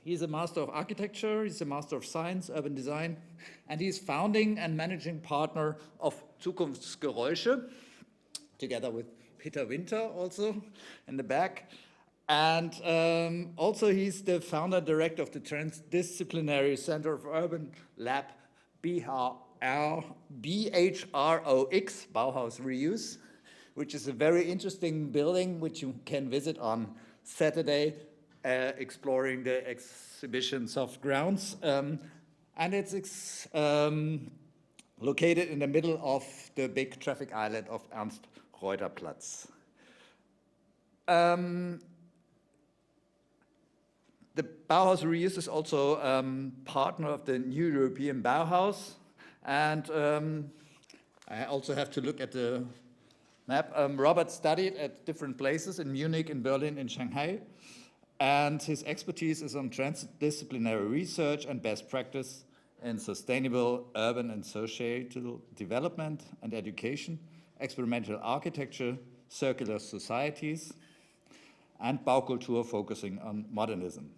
He's a master of architecture, he's a master of science, urban design, and he's founding and managing partner of Zukunftsgeräusche, together with Peter Winter also in the back. And also he's the founder director of the Transdisciplinary Center of Urban Lab BHROX, Bauhaus Reuse, which is a very interesting building which you can visit on Saturday, exploring the exhibition Soft Grounds. And it's located in the middle of the big traffic island of Ernst-Reuter-Platz. The Bauhaus Reuse is also partner of the new European Bauhaus. And I also have to look at the map. Robert studied at different places in Munich, in Berlin, in Shanghai. And his expertise is on transdisciplinary research and best practice in sustainable urban and societal development and education, experimental architecture, circular societies, and Baukultur focusing on modernism.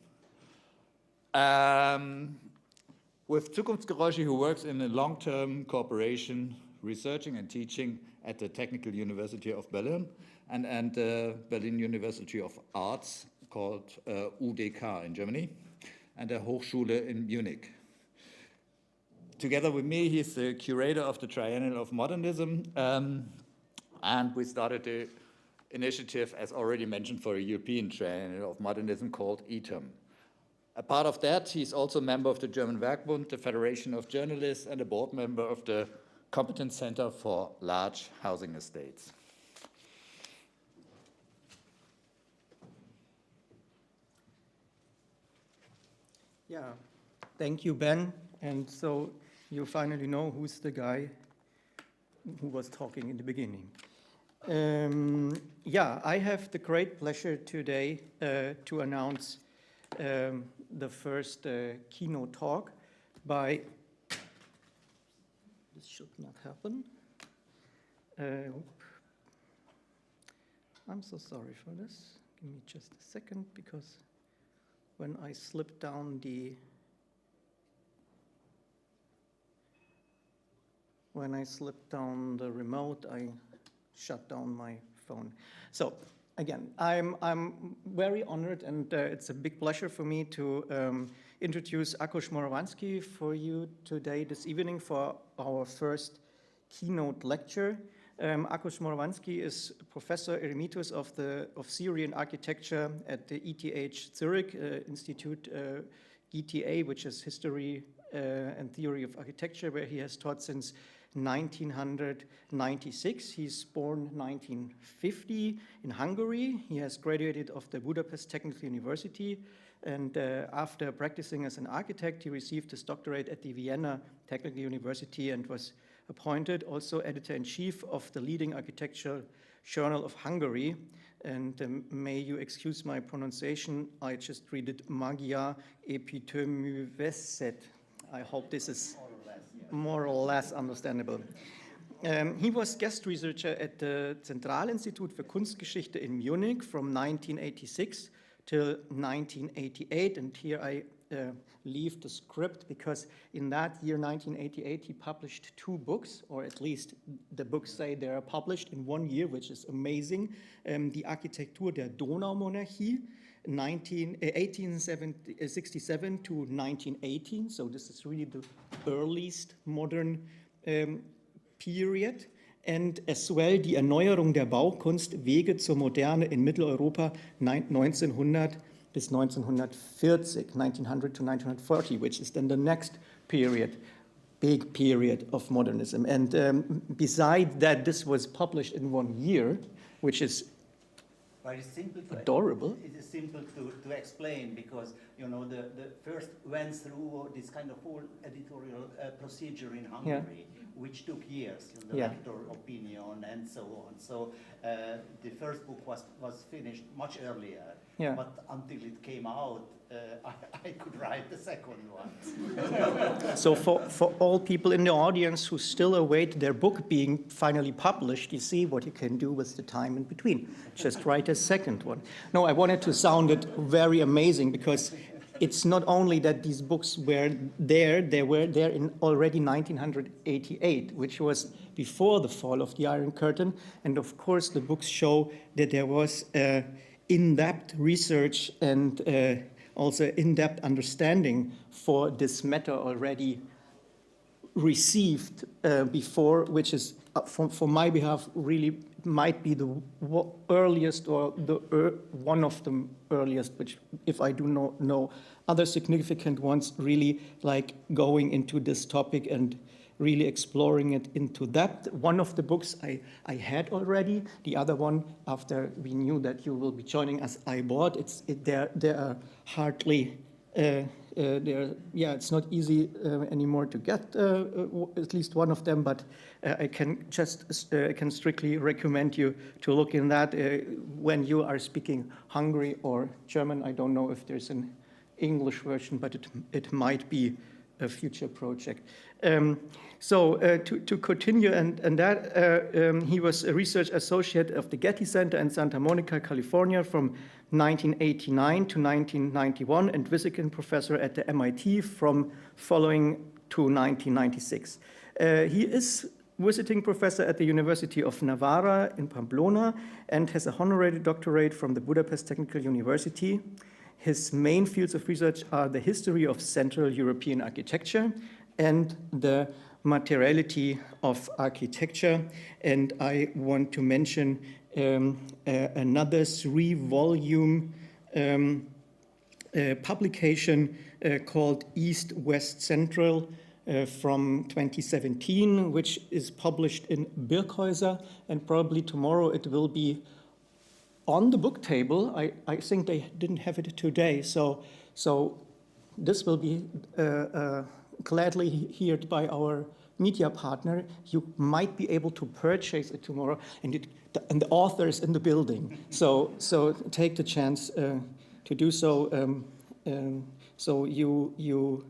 With Zukunftsgeräusche, who works in a long-term cooperation, researching and teaching at the Technical University of Berlin and Berlin University of Arts, called UDK in Germany, and the Hochschule in Munich. Together with me, he's the curator of the Triennial of Modernism, and we started the initiative, as already mentioned, for a European Triennial of Modernism called ETOM. A part of that, he's also a member of the German Werkbund, the Federation of Journalists, and a board member of the Competence Center for Large Housing Estates. Yeah, thank you, Ben. And so you finally know who's the guy who was talking in the beginning. Yeah, I have the great pleasure today to announce the first keynote talk by, this should not happen. I'm so sorry for this. Give me just a second, because when I slip down the remote, I shut down my phone. So again, I'm very honored, and it's a big pleasure for me to introduce Ákos Moravánszky for you today, this evening, for our first keynote lecture. Ákos Moravánszky is Professor Emeritus of Syrian Architecture at the ETH Zürich Institute, ETA, which is History and Theory of Architecture, where he has taught since 1996. He's born 1950 in Hungary. He has graduated of the Budapest Technical University, and after practicing as an architect, he received his doctorate at the Vienna Technical University and was appointed also editor-in-chief of the leading architectural journal of Hungary. And may you excuse my pronunciation, I just read it Magia Epitomyveset. I hope this is more or less understandable. He was guest researcher at the Zentralinstitut für Kunstgeschichte in Munich from 1986 till 1988, and here I leave the script because in that year, 1988, he published 2 books, or at least the books say they are published in 1 year, which is amazing. Die Architektur der Donaumonarchie, 1867 to 1918, so this is really the earliest modern period. And as well die Erneuerung der Baukunst, Wege zur Moderne in Mitteleuropa 1900 bis 1940, 1900 to 1940, which is then the next period, big period of modernism. And besides that, this was published in 1 year, which is adorable. It is simple to explain, because you know the first went through this kind of whole editorial procedure in Hungary, which took years, the lector opinion and so on. So the first book was finished much earlier, but until it came out, I could write the second one. So for all people in the audience who still await their book being finally published, you see what you can do with the time in between. Just write a second one. No, I wanted to sound it very amazing, because it's not only that these books were there, they were there in already 1988, which was before the fall of the Iron Curtain. And of course, the books show that there was in-depth research and also in-depth understanding for this matter already received before, which is, for my behalf, really might be the earliest or one of the earliest, which, if I do not know other significant ones, really like going into this topic and really exploring it into depth. One of the books I had already. The other one, after we knew that you will be joining us, I bought. There are hardly, it's not easy anymore to get at least one of them, but I can strictly recommend you to look in that when you are speaking Hungary or German. I don't know if there's an English version, but it might be a future project. To continue, and that he was a research associate of the Getty Center in Santa Monica, California from 1989 to 1991, and visiting professor at the MIT from following to 1996. He is visiting professor at the University of Navarra in Pamplona and has a honorary doctorate from the Budapest Technical University. His main fields of research are the history of Central European architecture and the materiality of architecture. And I want to mention another 3-volume publication called East West Central from 2017, which is published in Birkhäuser, and probably tomorrow it will be on the book table. I think they didn't have it today, so this will be gladly heard by our media partner. You might be able to purchase it tomorrow, and the author is in the building. So take the chance to do so. So you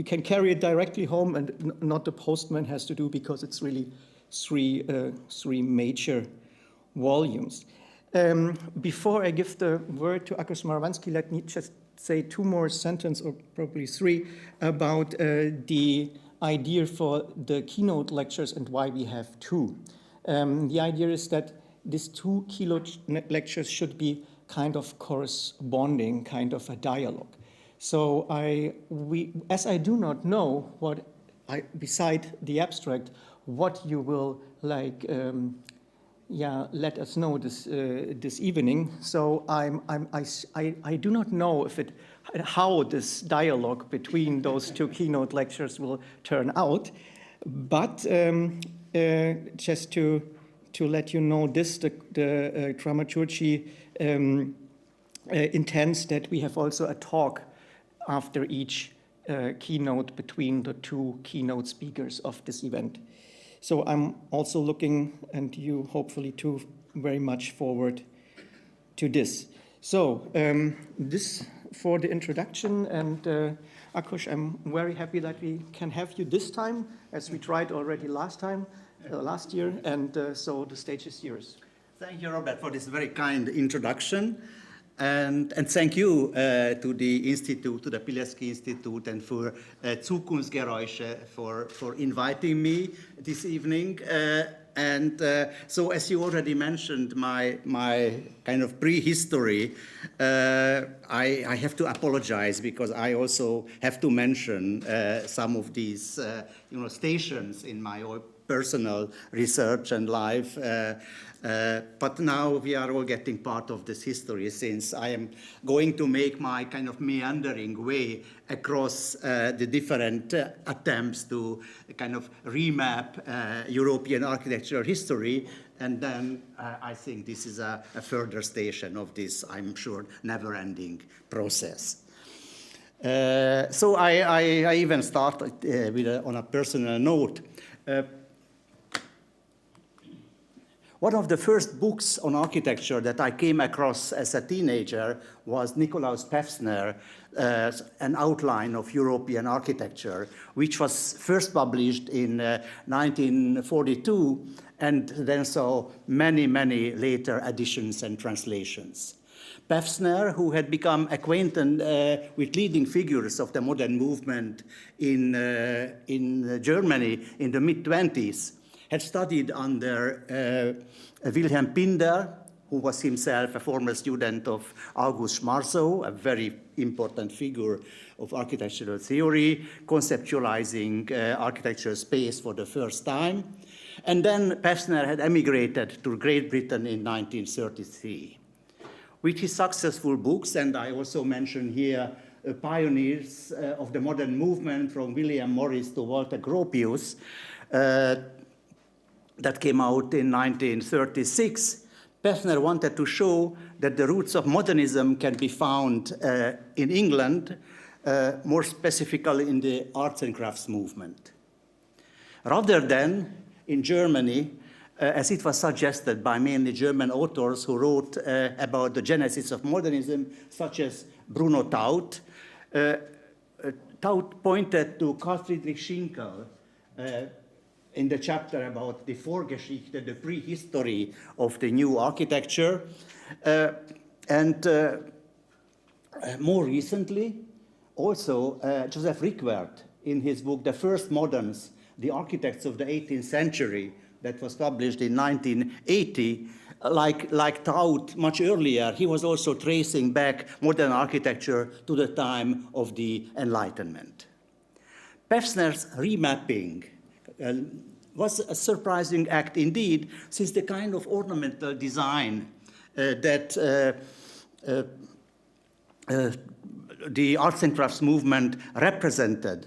can carry it directly home, and not the postman has to do, because it's really three major volumes. Before I give the word to Ákos Moravánszky, let me just say 2 more sentences, or probably 3, about the idea for the keynote lectures and why we have 2. The idea is that these 2 keynote lectures should be kind of corresponding, kind of a dialogue. So as I do not know beside the abstract, what you will like, let us know this evening. So I do not know how this dialogue between those 2 keynote lectures will turn out, but just to let you know this, the dramaturgy intends that we have also a talk after each keynote between the 2 keynote speakers of this event. So I'm also looking, and you hopefully too, very much forward to this. So this for the introduction, and Ákos, I'm very happy that we can have you this time, as we tried already last year, and so the stage is yours. Thank you, Robert, for this very kind introduction. And thank you to the Institute, to the Pilecki-Institut, and for Zukunftsgeräusche for inviting me this evening. So, as you already mentioned, my kind of prehistory, I have to apologize, because I also have to mention some of these stations in my personal research and life. But now we are all getting part of this history, since I am going to make my kind of meandering way across the different attempts to kind of remap European architectural history. And then I think this is a further station of this, I'm sure, never-ending process. So I even started on a personal note. One of the first books on architecture that I came across as a teenager was Nikolaus Pevsner, An Outline of European Architecture, which was first published in 1942, and then saw many, many later editions and translations. Pevsner, who had become acquainted with leading figures of the modern movement in Germany in the mid-20s, had studied under Wilhelm Pinder, who was himself a former student of August Schmarzow, a very important figure of architectural theory, conceptualizing architectural space for the first time. And then Pevsner had emigrated to Great Britain in 1933. With his successful books, and I also mention here pioneers of the modern movement from William Morris to Walter Gropius, that came out in 1936, Pevsner wanted to show that the roots of modernism can be found in England, more specifically in the arts and crafts movement, rather than in Germany, as it was suggested by mainly German authors who wrote about the genesis of modernism, such as Bruno Taut. Taut pointed to Karl Friedrich Schinkel in the chapter about the Vorgeschichte, the prehistory of the new architecture. More recently, also Joseph Rickwert, in his book, The First Moderns, The Architects of the 18th Century, that was published in 1980, like Taut much earlier, he was also tracing back modern architecture to the time of the Enlightenment. Pevsner's remapping was a surprising act indeed, since the kind of ornamental design that the arts and crafts movement represented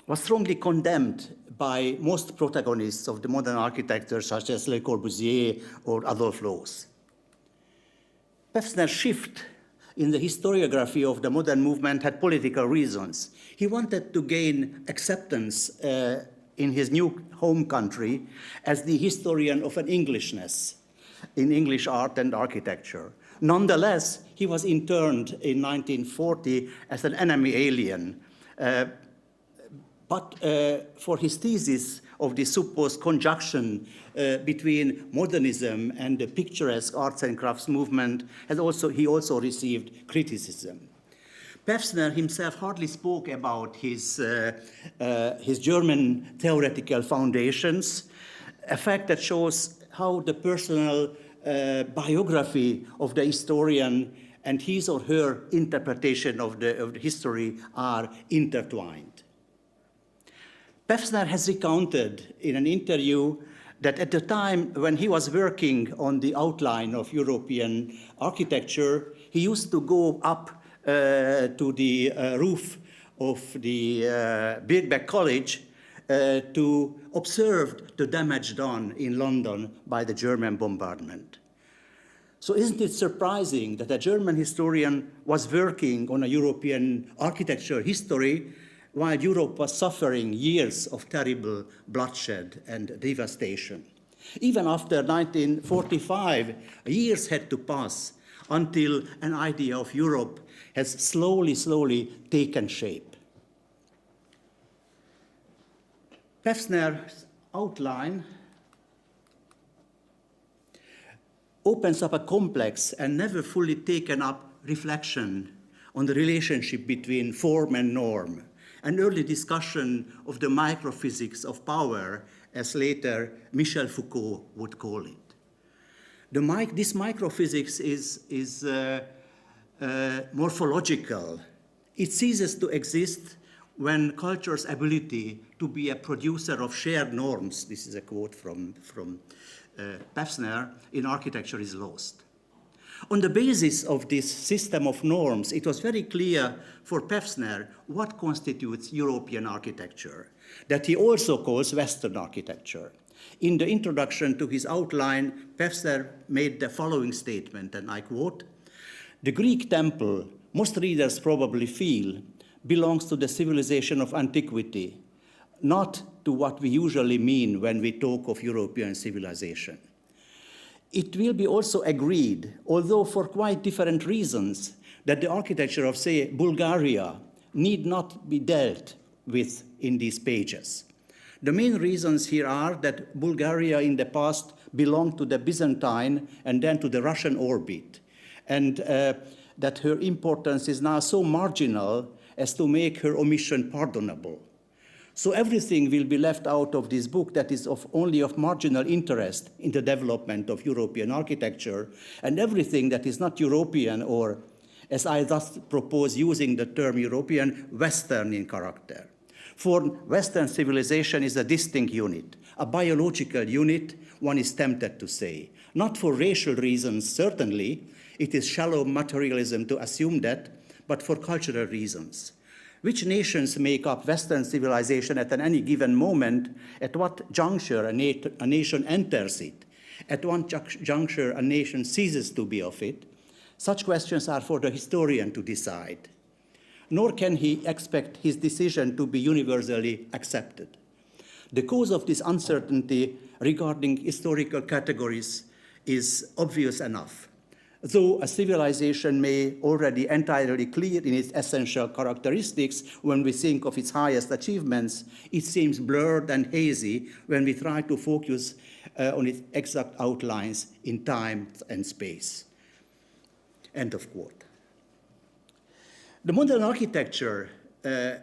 was strongly condemned by most protagonists of the modern architecture, such as Le Corbusier or Adolphe Loos. Pevsner's shift in the historiography of the modern movement had political reasons. He wanted to gain acceptance in his new home country as the historian of an Englishness in English art and architecture. Nonetheless, he was interned in 1940 as an enemy alien. But for his thesis of the supposed conjunction between modernism and the picturesque arts and crafts movement, he also received criticism. Pevsner himself hardly spoke about his German theoretical foundations, a fact that shows how the personal biography of the historian and his or her interpretation of the history are intertwined. Pevsner has recounted in an interview that at the time when he was working on the outline of European architecture, he used to go up to the roof of the Birkbeck College to observe the damage done in London by the German bombardment. So isn't it surprising that a German historian was working on a European architecture history while Europe was suffering years of terrible bloodshed and devastation? Even after 1945, years had to pass until an idea of Europe has slowly taken shape. Pevsner's outline opens up a complex and never fully taken up reflection on the relationship between form and norm, an early discussion of the microphysics of power, as later Michel Foucault would call it. This microphysics is morphological. It ceases to exist when culture's ability to be a producer of shared norms, this is a quote from Pevsner, in architecture is lost. On the basis of this system of norms, it was very clear for Pevsner what constitutes European architecture, that he also calls Western architecture. In the introduction to his outline, Pevsner made the following statement, and I quote, "The Greek temple, most readers probably feel, belongs to the civilization of antiquity, not to what we usually mean when we talk of European civilization. It will be also agreed, although for quite different reasons, that the architecture of, say, Bulgaria need not be dealt with in these pages. The main reasons here are that Bulgaria in the past belonged to the Byzantine and then to the Russian orbit. and that her importance is now so marginal as to make her omission pardonable. So everything will be left out of this book that is only of marginal interest in the development of European architecture, and everything that is not European, or, as I thus propose using the term European, Western in character. For Western civilization is a distinct unit, a biological unit, one is tempted to say. Not for racial reasons, certainly. It is shallow materialism to assume that, but for cultural reasons. Which nations make up Western civilization at any given moment? At what juncture a nation enters it? At what juncture a nation ceases to be of it? Such questions are for the historian to decide. Nor can he expect his decision to be universally accepted. The cause of this uncertainty regarding historical categories is obvious enough. Though a civilization may already entirely clear in its essential characteristics when we think of its highest achievements, it seems blurred and hazy when we try to focus on its exact outlines in time and space. End of quote. The modern architecture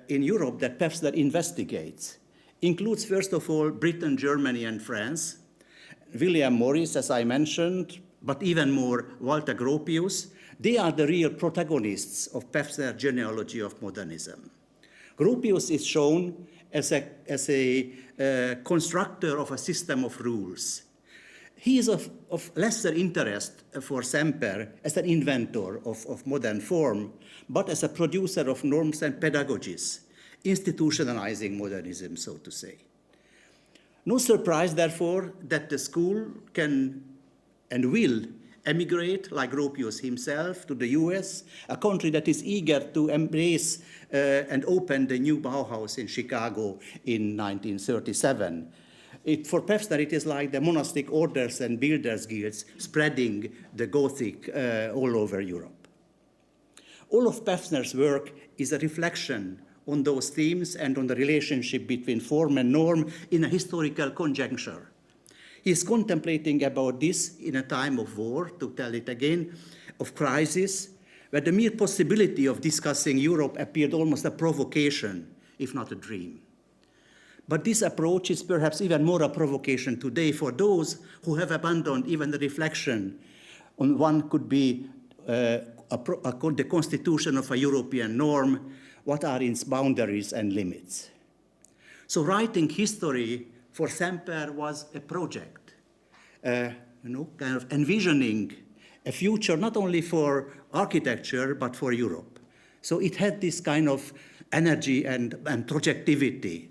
in Europe that Pevsner investigates includes, first of all, Britain, Germany, and France. William Morris, as I mentioned, but even more, Walter Gropius, they are the real protagonists of Pevsner's genealogy of modernism. Gropius is shown as a constructor of a system of rules. He is of lesser interest for Semper as an inventor of modern form, but as a producer of norms and pedagogies, institutionalizing modernism, so to say. No surprise, therefore, that the school can and will emigrate, like Gropius himself, to the US, a country that is eager to embrace and open the new Bauhaus in Chicago in 1937. For Pevsner, it is like the monastic orders and builders' guilds spreading the Gothic all over Europe. All of Pevsner's work is a reflection on those themes and on the relationship between form and norm in a historical conjuncture. He is contemplating about this in a time of war, to tell it again, of crisis, where the mere possibility of discussing Europe appeared almost a provocation, if not a dream. But this approach is perhaps even more a provocation today for those who have abandoned even the reflection on one could be the constitution of a European norm, what are its boundaries and limits. So writing history for Semper was a project, kind of envisioning a future not only for architecture, but for Europe. So it had this kind of energy and projectivity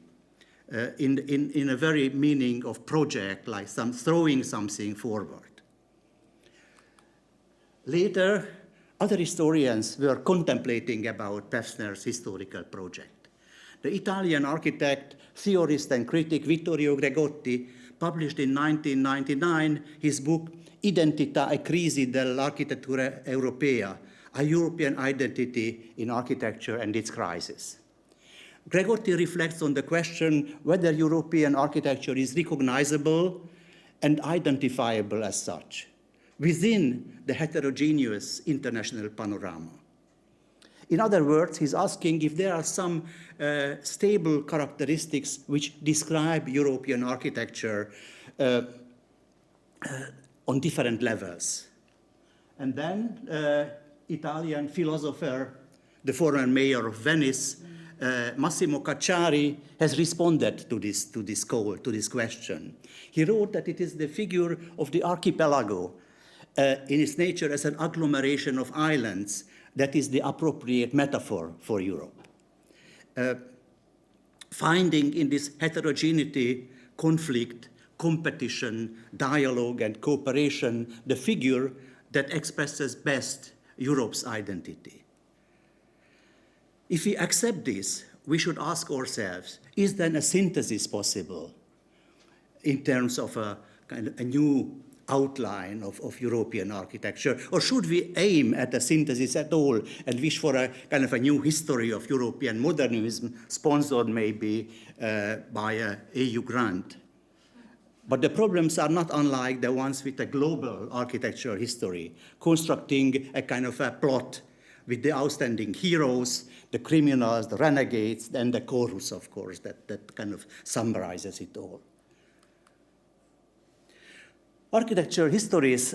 in a very meaning of project, like throwing something forward. Later, other historians were contemplating about Pevsner's historical project. The Italian architect, theorist, and critic Vittorio Gregotti published in 1999 his book Identità e crisi dell'architettura europea, a European identity in architecture and its crisis. Gregotti reflects on the question whether European architecture is recognizable and identifiable as such within the heterogeneous international panorama. In other words, he's asking if there are some stable characteristics which describe European architecture on different levels. And then Italian philosopher, the former mayor of Venice, Massimo Cacciari, has responded to this call, to this question. He wrote that it is the figure of the archipelago in its nature as an agglomeration of islands that is the appropriate metaphor for Europe. Finding in this heterogeneity, conflict, competition, dialogue, and cooperation the figure that expresses best Europe's identity. If we accept this, we should ask ourselves, is then a synthesis possible in terms of a kind of a new outline of European architecture? Or should we aim at a synthesis at all and wish for a kind of a new history of European modernism, sponsored maybe by an EU grant? But the problems are not unlike the ones with a global architectural history, constructing a kind of a plot with the outstanding heroes, the criminals, the renegades, and the chorus, of course, that kind of summarizes it all. Architectural histories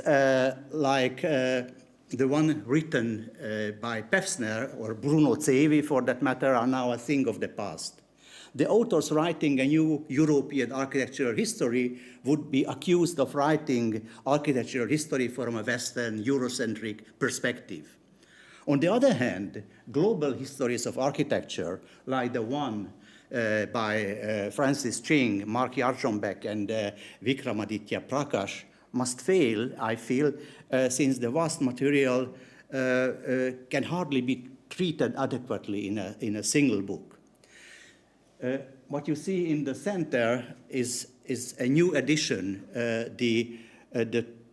like the one written by Pevsner or Bruno Zevi, for that matter, are now a thing of the past. The authors writing a new European architectural history would be accused of writing architectural history from a Western Eurocentric perspective. On the other hand, global histories of architecture, like the one by Francis Ching, Mark Jarchonbeck, and Vikramaditya Prakash, must fail, I feel, since the vast material can hardly be treated adequately in a single book. What you see in the center is a new edition, the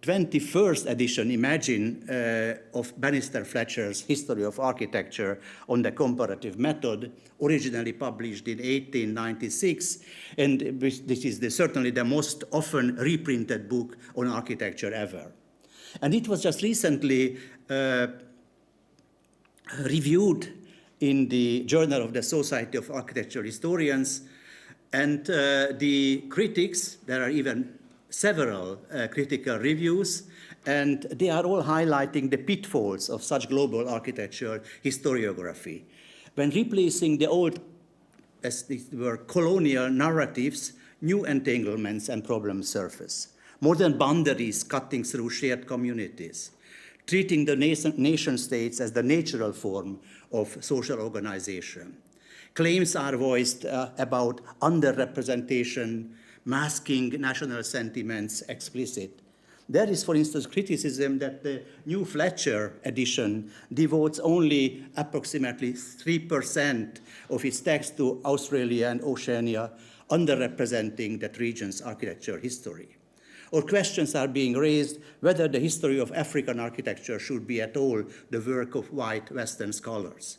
21st edition, imagine, of Bannister Fletcher's History of Architecture on the Comparative Method, originally published in 1896, and this is certainly the most often reprinted book on architecture ever. And it was just recently reviewed in the Journal of the Society of Architectural Historians, and the critics, there are even several critical reviews, and they are all highlighting the pitfalls of such global architectural historiography. When replacing the old, as these were, colonial narratives, new entanglements and problems surface. Modern boundaries cutting through shared communities, treating the nation states as the natural form of social organization. Claims are voiced about underrepresentation, masking national sentiments explicit. There is, for instance, criticism that the new Fletcher edition devotes only approximately 3% of its text to Australia and Oceania, underrepresenting that region's architectural history. Or questions are being raised whether the history of African architecture should be at all the work of white Western scholars.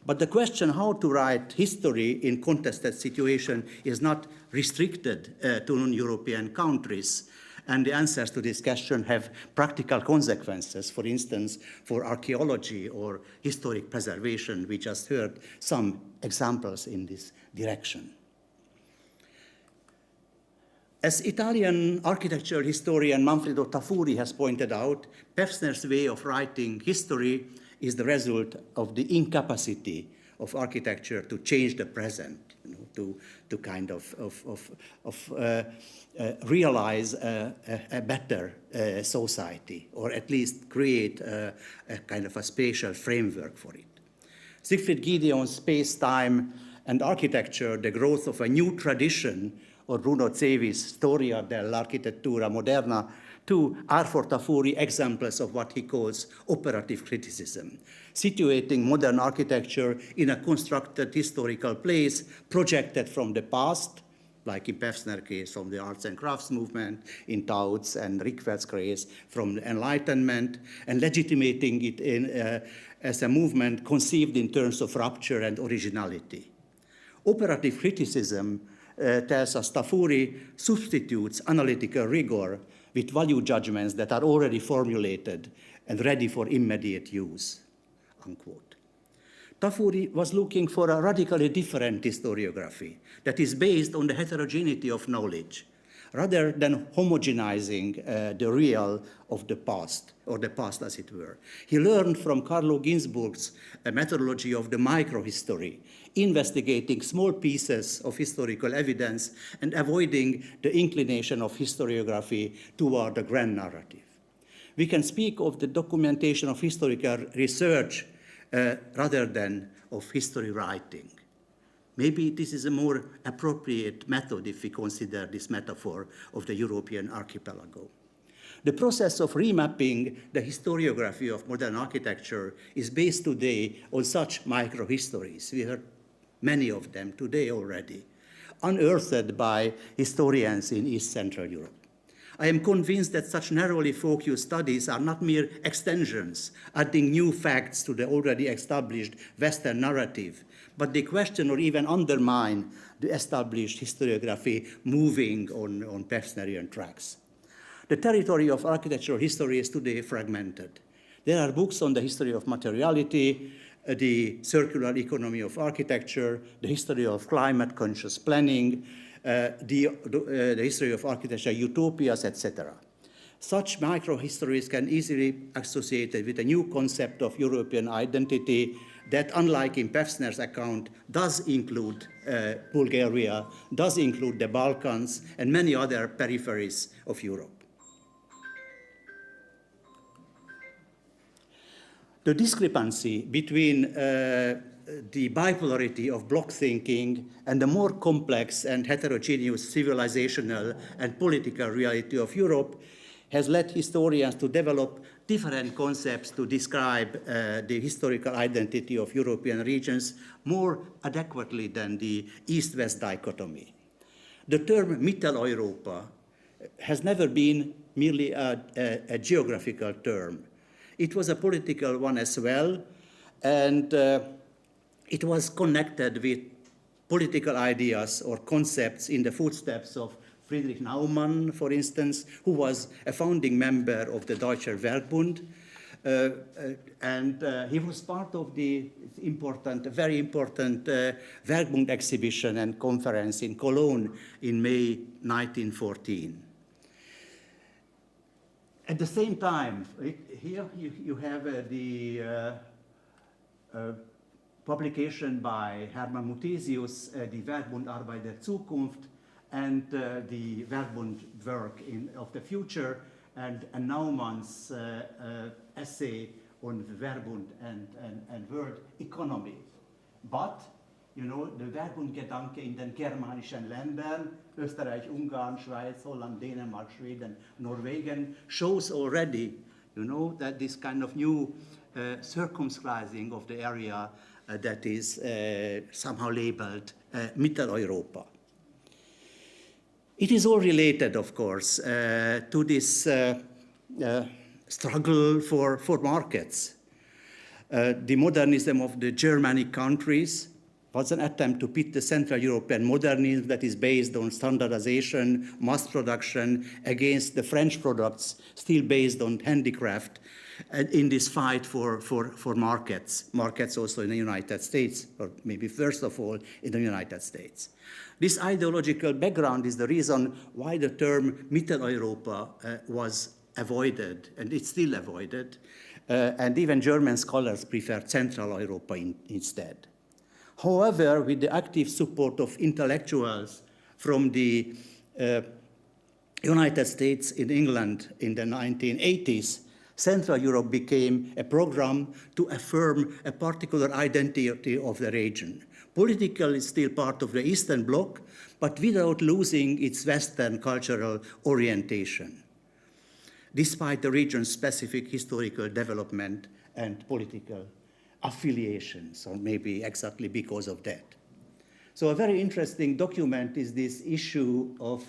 But the question how to write history in contested situation is not restricted to non-European countries, and the answers to this question have practical consequences, for instance, for archaeology or historic preservation. We just heard some examples in this direction. As Italian architectural historian Manfredo Tafuri has pointed out, Pevsner's way of writing history is the result of the incapacity of architecture to change the present, to kind of realize a better society, or at least create a kind of a spatial framework for it. Siegfried Gideon's Space-Time and Architecture, the Growth of a New Tradition, or Bruno Zevi's Storia dell'Architettura Moderna, two are for Tafuri examples of what he calls operative criticism, situating modern architecture in a constructed historical place projected from the past, like in Pevsner's case from the arts and crafts movement, in Taut's and Rieckfeldt's case from the Enlightenment, and legitimating it as a movement conceived in terms of rupture and originality. Operative criticism, tells us Tafuri, substitutes analytical rigor with value judgments that are already formulated and ready for immediate use, unquote. Tafuri was looking for a radically different historiography that is based on the heterogeneity of knowledge, rather than homogenizing the real of the past, or the past as it were. He learned from Carlo Ginzburg's methodology of the microhistory, investigating small pieces of historical evidence and avoiding the inclination of historiography toward the grand narrative. We can speak of the documentation of historical research rather than of history writing. Maybe this is a more appropriate method if we consider this metaphor of the European archipelago. The process of remapping the historiography of modern architecture is based today on such microhistories. We heard many of them today already, unearthed by historians in East Central Europe. I am convinced that such narrowly focused studies are not mere extensions, adding new facts to the already established Western narrative, but they question or even undermine the established historiography moving on Pevsnerian tracks. The territory of architectural history is today fragmented. There are books on the history of materiality, the circular economy of architecture, the history of climate-conscious planning, the history of architecture utopias, etc. Such micro-histories can easily be associated with a new concept of European identity that, unlike in Pevsner's account, does include Bulgaria, does include the Balkans, and many other peripheries of Europe. The discrepancy between the bipolarity of bloc thinking and the more complex and heterogeneous civilizational and political reality of Europe has led historians to develop different concepts to describe the historical identity of European regions more adequately than the East-West dichotomy. The term Mitteleuropa has never been merely a geographical term. It was a political one as well, and it was connected with political ideas or concepts in the footsteps of Friedrich Naumann, for instance, who was a founding member of the Deutscher Werkbund, and he was part of the very important Werkbund exhibition and conference in Cologne in May 1914. At the same time, here you have the publication by Hermann Muthesius, Die Werkbundarbeit der Zukunft, and the Werkbund work of the future, and Naumann's essay on the Werkbund and world economy. But, you know, the Werkbund-Gedanke in den germanischen Ländern, Österreich, Ungarn, Schweiz, Holland, Denmark, Sweden, Norwegian, shows already, you know, that this kind of new circumscribing of the area that is somehow labeled Mitteleuropa. It is all related, of course, to this struggle for markets. The modernism of the Germanic countries was an attempt to pit the Central European modernism that is based on standardization, mass production, against the French products still based on handicraft, in this fight for markets also in the United States, or maybe first of all in the United States. This ideological background is the reason why the term Mitteleuropa was avoided, and it's still avoided, and even German scholars prefer Central Europa instead. However, with the active support of intellectuals from the United States and England in the 1980s, Central Europe became a program to affirm a particular identity of the region. Politically, it's still part of the Eastern Bloc, but without losing its Western cultural orientation, despite the region's specific historical development and political affiliations, or maybe exactly because of that. So a very interesting document is this issue of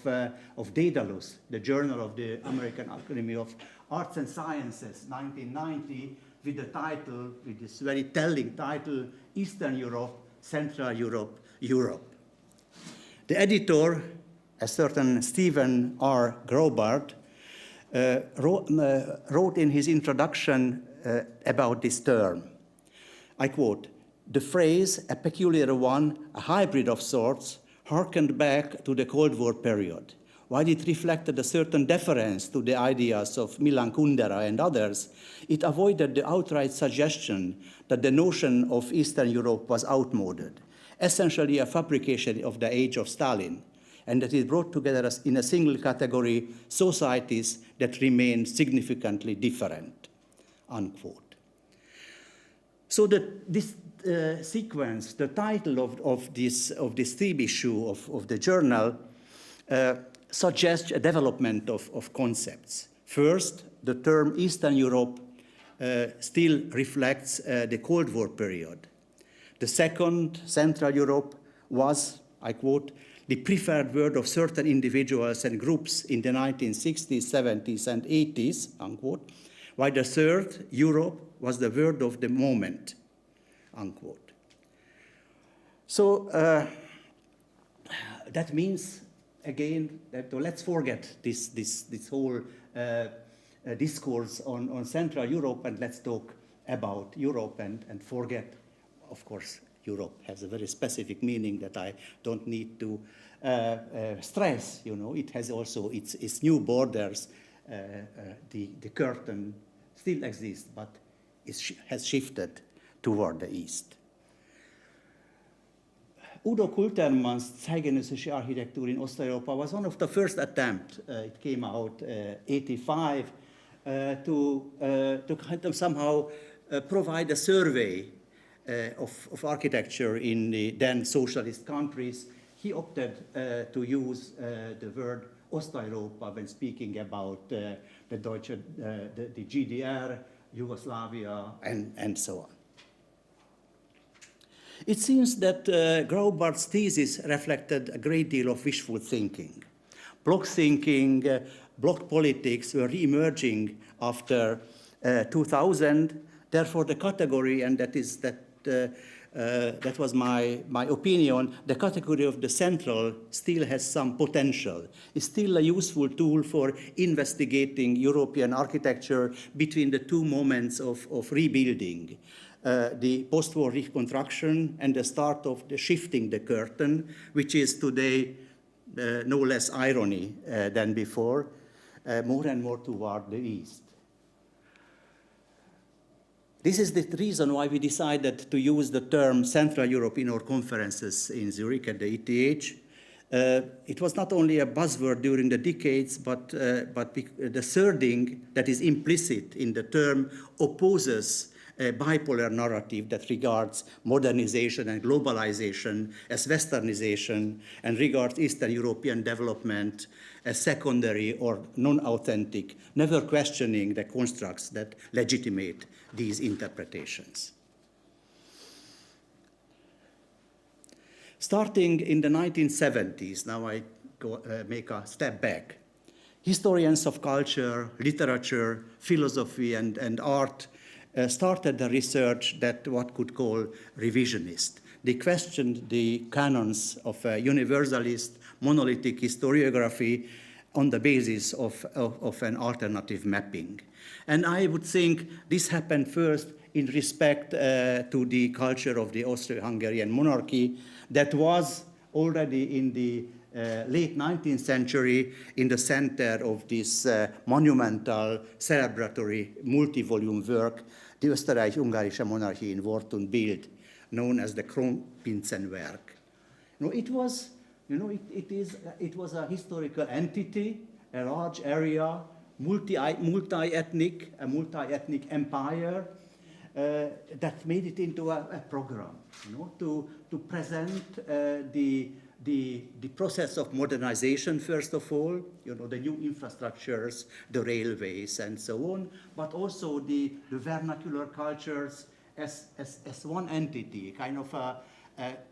Daedalus, the Journal of the American Academy of Arts and Sciences, 1990, with the title, with this very telling title, Eastern Europe, Central Europe, Europe. The editor, a certain Stephen R. Grobart, wrote in his introduction about this term. I quote, "The phrase, a peculiar one, a hybrid of sorts, harkened back to the Cold War period. While it reflected a certain deference to the ideas of Milan Kundera and others, it avoided the outright suggestion that the notion of Eastern Europe was outmoded, essentially a fabrication of the age of Stalin, and that it brought together in a single category societies that remained significantly different," unquote. So this sequence, the title of this theme issue of the journal, suggests a development of concepts. First, the term Eastern Europe still reflects the Cold War period. The second, Central Europe, was, I quote, the preferred word of certain individuals and groups in the 1960s, 70s, and 80s, unquote, while the third, Europe, was the word of the moment, unquote. So that means, again, that let's forget this whole discourse on Central Europe, and let's talk about Europe and forget, of course, Europe has a very specific meaning that I don't need to stress. You know, it has also its new borders. The curtain still exists, but it has shifted toward the east. Udo Kultermann's zeitgenössische Architecture in Osteuropa was one of the first attempts. It came out 85 to kind of somehow provide a survey of architecture in the then socialist countries. He opted to use the word Osteuropa when speaking about the GDR, Yugoslavia, and so on. It seems that Graubart's thesis reflected a great deal of wishful thinking. Bloc thinking, bloc politics were re-emerging after 2000. Therefore, the category, and that was my opinion, the category of the central still has some potential. It's still a useful tool for investigating European architecture between the two moments of rebuilding. The post-war reconstruction and the start of the shifting the curtain, which is today no less irony than before, more and more toward the east. This is the reason why we decided to use the term Central Europe in our conferences in Zurich at the ETH. It was not only a buzzword during the decades, but the thirding that is implicit in the term opposes a bipolar narrative that regards modernization and globalization as westernization and regards Eastern European development as secondary or non-authentic, never questioning the constructs that legitimate these interpretations. Starting in the 1970s, now I make a step back, historians of culture, literature, philosophy, and art started the research that what could call revisionist. They questioned the canons of universalist, monolithic historiography on the basis of an alternative mapping. And I would think this happened first in respect to the culture of the Austro-Hungarian monarchy that was already in the late 19th century in the center of this monumental, celebratory, multi-volume work, the Österreich-Ungarische Monarchie in Wort und Bild, known as the Kronprinzenwerk. It was a historical entity, a large area, multi-ethnic empire that made it into a program, to present the process of modernization, first of all, the new infrastructures, the railways, and so on, but also the vernacular cultures as one entity, kind of a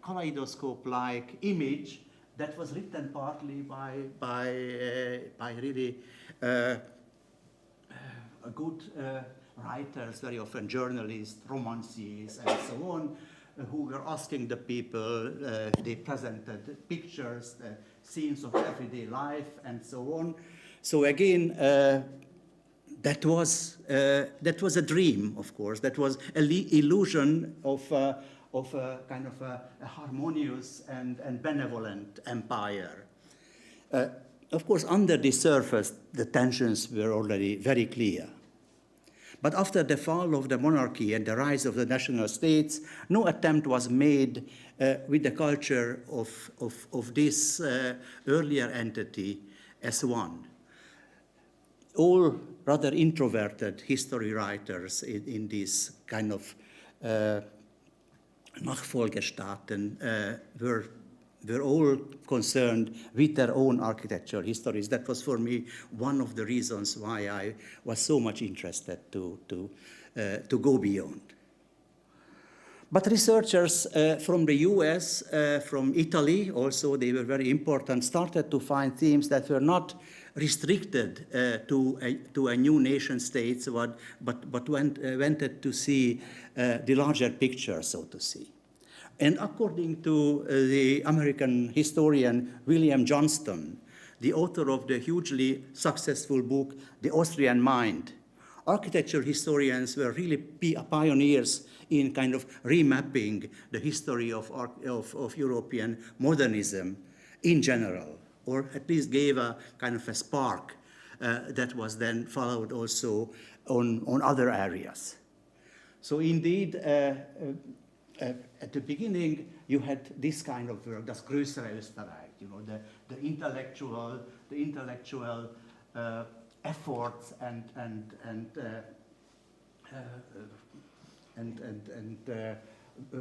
kaleidoscope-like image that was written partly by really good writers, very often journalists, romanciers, and so on, who were asking the people. They presented pictures, scenes of everyday life, and so on. So again, that was a dream, of course. That was an illusion of a kind of a harmonious and benevolent empire. Of course, under the surface, the tensions were already very clear. But after the fall of the monarchy and the rise of the national states, no attempt was made with the culture of this earlier entity as one. All rather introverted history writers in this kind of Nachfolgestaaten were all concerned with their own architectural histories. That was for me one of the reasons why I was so much interested to go beyond. But researchers from the US, from Italy, also they were very important, started to find themes that were not restricted to a new nation states, but wanted to see the larger picture, so to see. And according to the American historian William Johnston, the author of the hugely successful book, The Austrian Mind, architecture historians were really pioneers in kind of remapping the history of European modernism in general, or at least gave a kind of a spark that was then followed also on other areas. So indeed, at the beginning, you had this kind of work, das größere Österreich, you know, the intellectual efforts and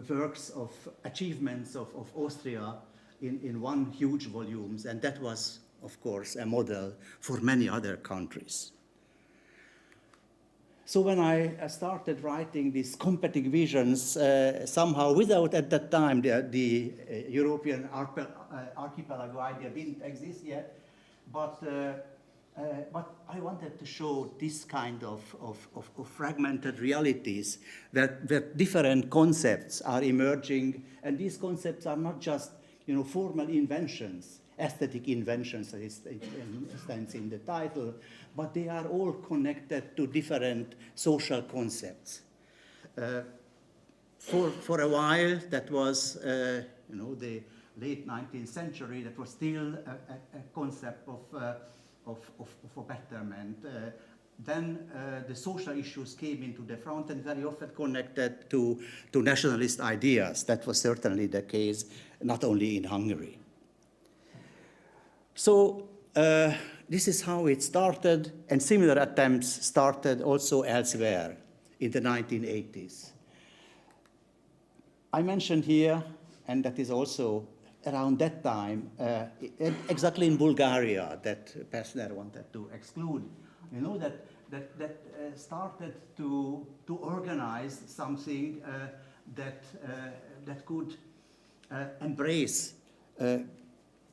works of achievements of Austria in one huge volumes, and that was, of course, a model for many other countries. So when I started writing these comparative visions, somehow without at that time the European archipelago idea didn't exist yet, but I wanted to show this kind of fragmented realities where different concepts are emerging, and these concepts are not just, you know, formal inventions, aesthetic inventions, as it stands in the title, but they are all connected to different social concepts. For a while, that was, you know, the late 19th century, that was still a concept of a betterment. Then the social issues came into the front and very often connected to nationalist ideas. That was certainly the case, not only in Hungary. So this is how it started, and similar attempts started also elsewhere in the 1980s. I mentioned here, and that is also around that time, exactly in Bulgaria, that Pevsner wanted to exclude, you know, that started to organize something that could embrace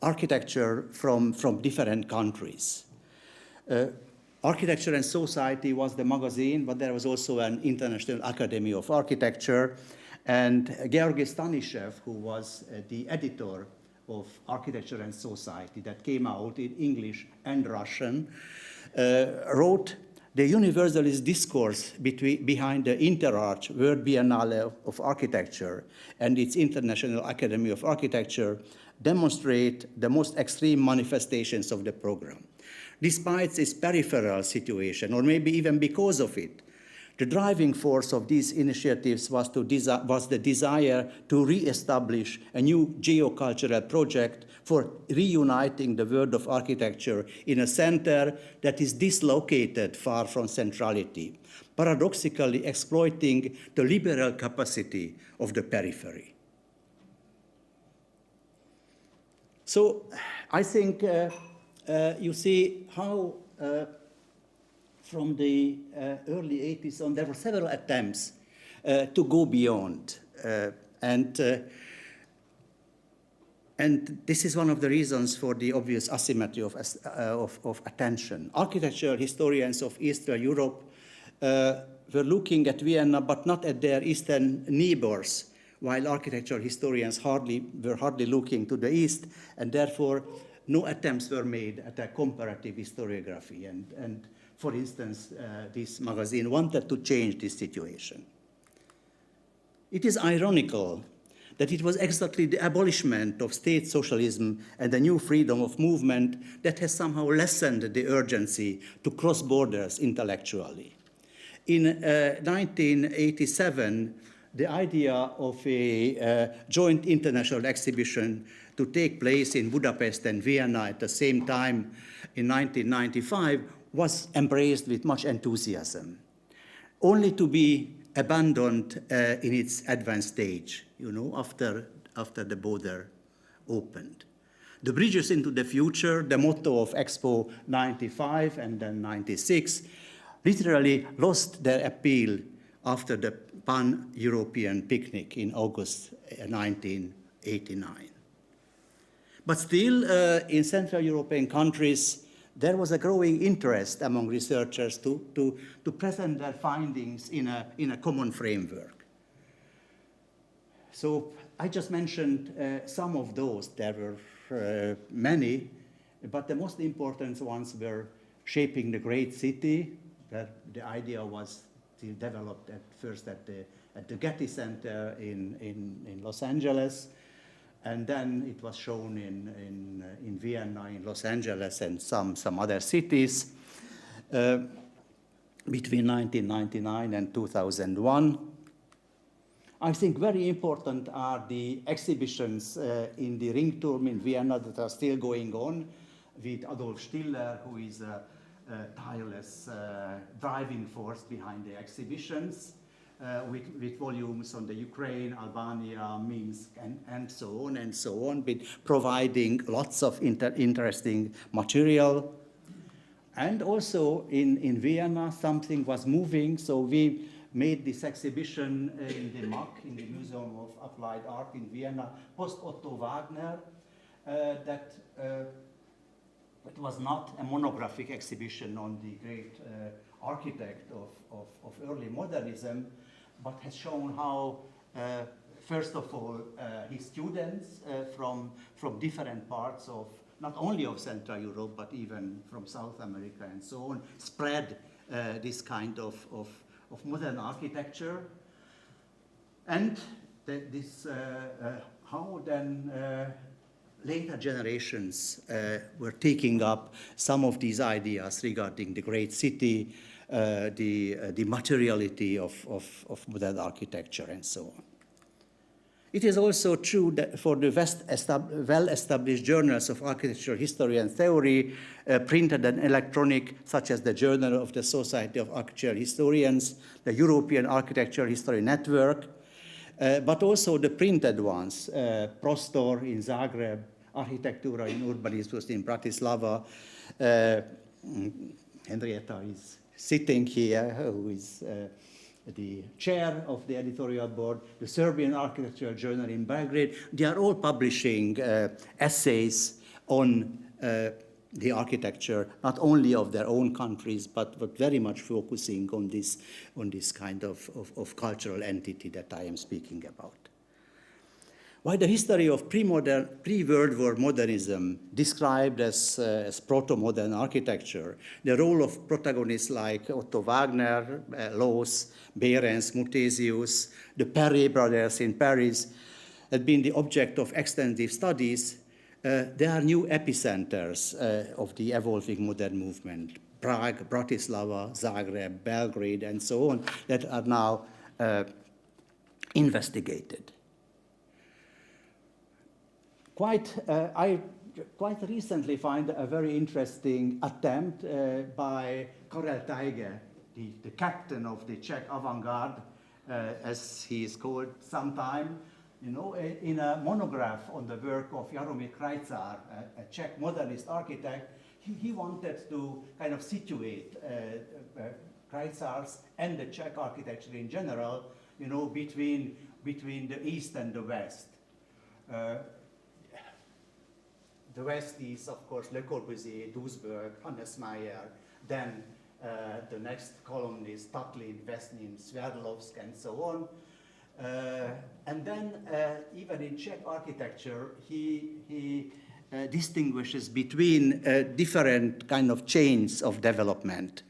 architecture from different countries. Architecture and Society was the magazine, but there was also an International Academy of Architecture, and Georgi Stanishev, who was the editor of Architecture and Society, that came out in English and Russian, wrote the universalist discourse behind the Interarch World Biennale of Architecture and its International Academy of Architecture demonstrate the most extreme manifestations of the program. Despite its peripheral situation, or maybe even because of it, the driving force of these initiatives was the desire to re-establish a new geocultural project for reuniting the world of architecture in a center that is dislocated far from centrality, paradoxically exploiting the liberal capacity of the periphery. So I think you see how from the early 80s on, there were several attempts to go beyond. And this is one of the reasons for the obvious asymmetry of attention. Architectural historians of Eastern Europe were looking at Vienna, but not at their eastern neighbors, while architectural historians were hardly looking to the east, and therefore no attempts were made at a comparative historiography. And for instance, this magazine wanted to change this situation. It is ironical that it was exactly the abolishment of state socialism and the new freedom of movement that has somehow lessened the urgency to cross borders intellectually. In 1987, the idea of a joint international exhibition to take place in Budapest and Vienna at the same time in 1995 was embraced with much enthusiasm, only to be abandoned in its advanced stage, you know, after the border opened. The bridges into the future, the motto of Expo 95 and then 96, literally lost their appeal after the pan-European picnic in August 1989. But still, in Central European countries, there was a growing interest among researchers to present their findings in a common framework. So I just mentioned some of those. There were many, but the most important ones were shaping the great city, where the idea was developed at first at the Getty Center in Los Angeles, and then it was shown in Vienna, in Los Angeles, and some other cities between 1999 and 2001. I think very important are the exhibitions in the Ringturm in Vienna that are still going on with Adolf Stiller, who is a tireless driving force behind the exhibitions, with volumes on the Ukraine, Albania, Minsk, and so on, with providing lots of interesting material. And also in Vienna, something was moving, so we made this exhibition in the MAK, in the Museum of Applied Art in Vienna, post-Otto Wagner, that it was not a monographic exhibition on the great architect of early modernism, but has shown how, first of all, his students from different parts of, not only of Central Europe, but even from South America and so on, spread this kind of modern architecture. And how then later generations were taking up some of these ideas regarding the great city, the materiality of modern architecture, and so on. It is also true that for the well-established journals of architectural history and theory, printed and electronic, such as the Journal of the Society of Architectural Historians, the European Architectural History Network, but also the printed ones, Prostor in Zagreb, Architectura in Urbanismus in Bratislava. Henrietta is sitting here, who is the chair of the editorial board, the Serbian Architectural Journal in Belgrade. They are all publishing essays on the architecture, not only of their own countries, but very much focusing on this kind of cultural entity that I am speaking about. While the history of pre-World War modernism, described as proto-modern architecture, the role of protagonists like Otto Wagner, Loos, Behrens, Muthesius, the Perret brothers in Paris, had been the object of extensive studies, there are new epicenters of the evolving modern movement: Prague, Bratislava, Zagreb, Belgrade, and so on, that are now investigated. I quite recently find a very interesting attempt by Karel Tajge, the captain of the Czech avant-garde, as he is called sometime, in a monograph on the work of Jaromír Krajcar, a Czech modernist architect. He wanted to kind of situate Krajcar's and the Czech architecture in general, between the East and the West. The West is, of course, Le Corbusier, Duisburg, Hannes Meyer, then the next column is Tatlin, Vesnin, Sverdlovsk, and so on. And then, even in Czech architecture, he distinguishes between different kind of chains of development.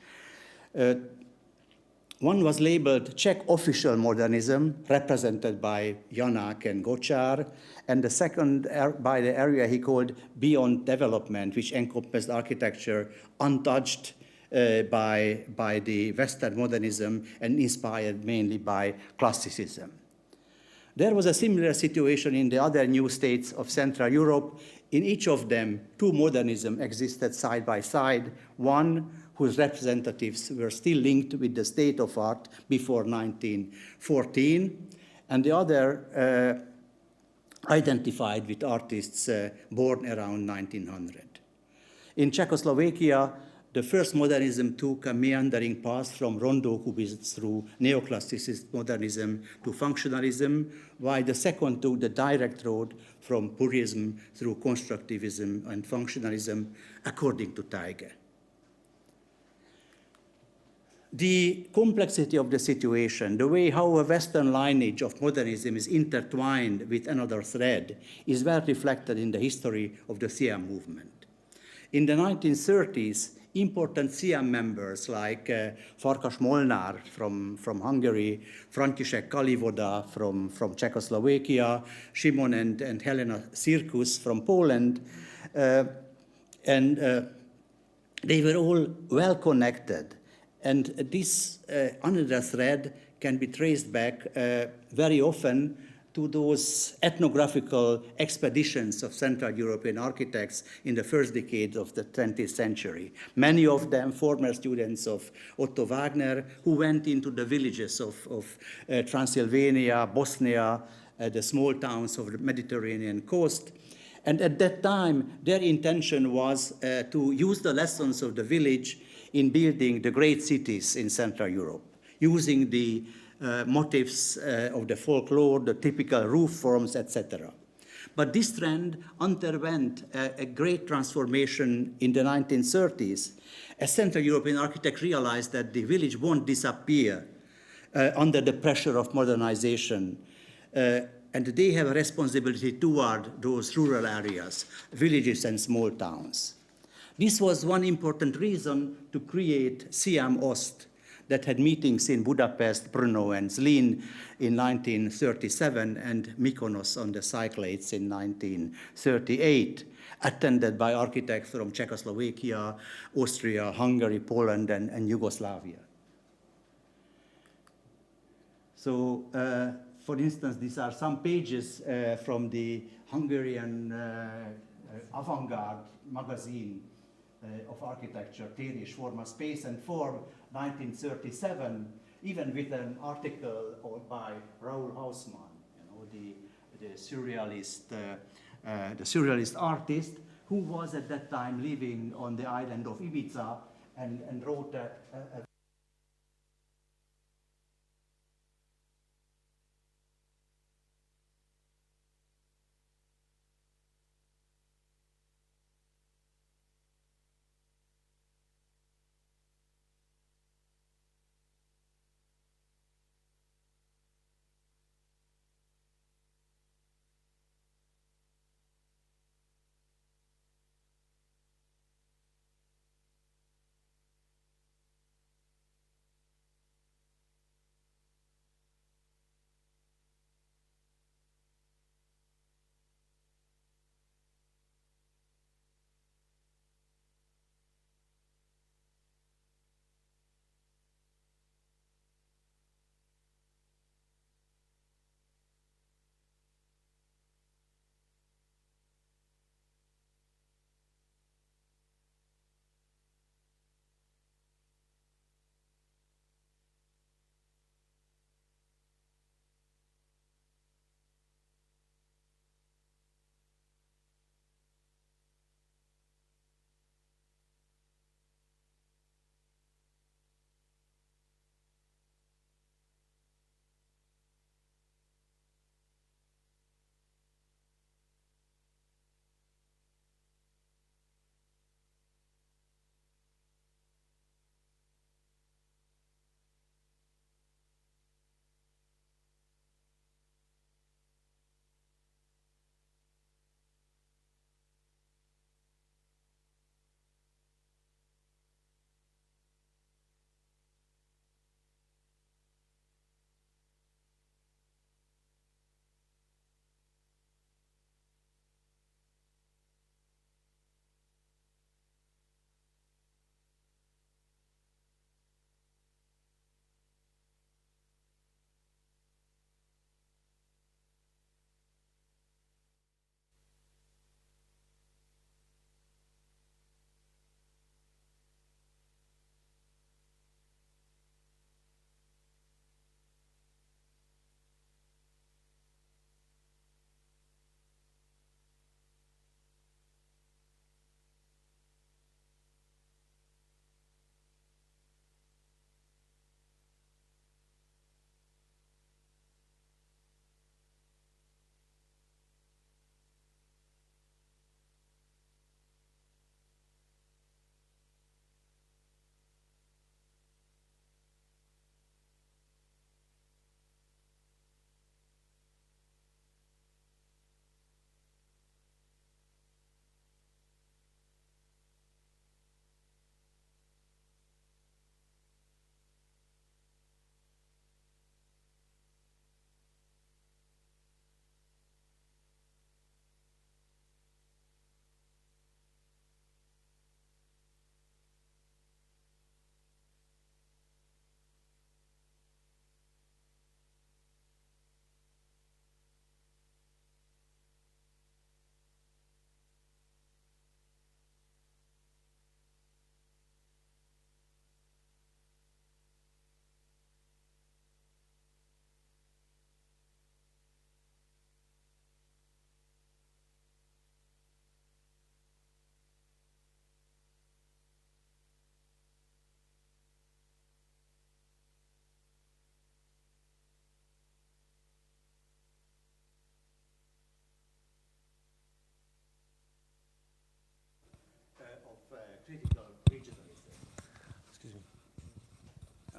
One was labeled Czech official modernism, represented by Janák and Gočár, and the second by the area he called beyond development, which encompassed architecture untouched by the Western modernism and inspired mainly by classicism. There was a similar situation in the other new states of Central Europe. In each of them, two modernisms existed side by side, one whose representatives were still linked with the state of art before 1914, and the other identified with artists born around 1900. In Czechoslovakia, The first modernism took a meandering path from rondo cubism through neoclassicist modernism to functionalism, while the second took the direct road from purism through constructivism and functionalism, according to Teige. The complexity of the situation, the way how a Western lineage of modernism is intertwined with another thread, is well reflected in the history of the Siam movement. In the 1930s, important Siam members like Farkas Molnár from Hungary, František Kalivoda from Czechoslovakia, Shimon and Helena Circus from Poland, and they were all well connected. And this another thread can be traced back very often to those ethnographical expeditions of Central European architects in the first decade of the 20th century. Many of them former students of Otto Wagner, who went into the villages of Transylvania, Bosnia, the small towns of the Mediterranean coast. And at that time, their intention was to use the lessons of the village in building the great cities in Central Europe, using the motifs of the folklore, the typical roof forms, etc. But this trend underwent a great transformation in the 1930s, as Central European architects realized that the village won't disappear under the pressure of modernization, and they have a responsibility toward those rural areas, villages and small towns. This was one important reason to create Siam Ost, that had meetings in Budapest, Brno, and Zlín in 1937, and Mykonos on the Cyclades in 1938, attended by architects from Czechoslovakia, Austria, Hungary, Poland, and Yugoslavia. So, for instance, these are some pages from the Hungarian avant-garde magazine of architecture, Tér és Forma, Space and Form, 1937, even with an article by Raoul Hausmann, the surrealist artist, who was at that time living on the island of Ibiza and wrote a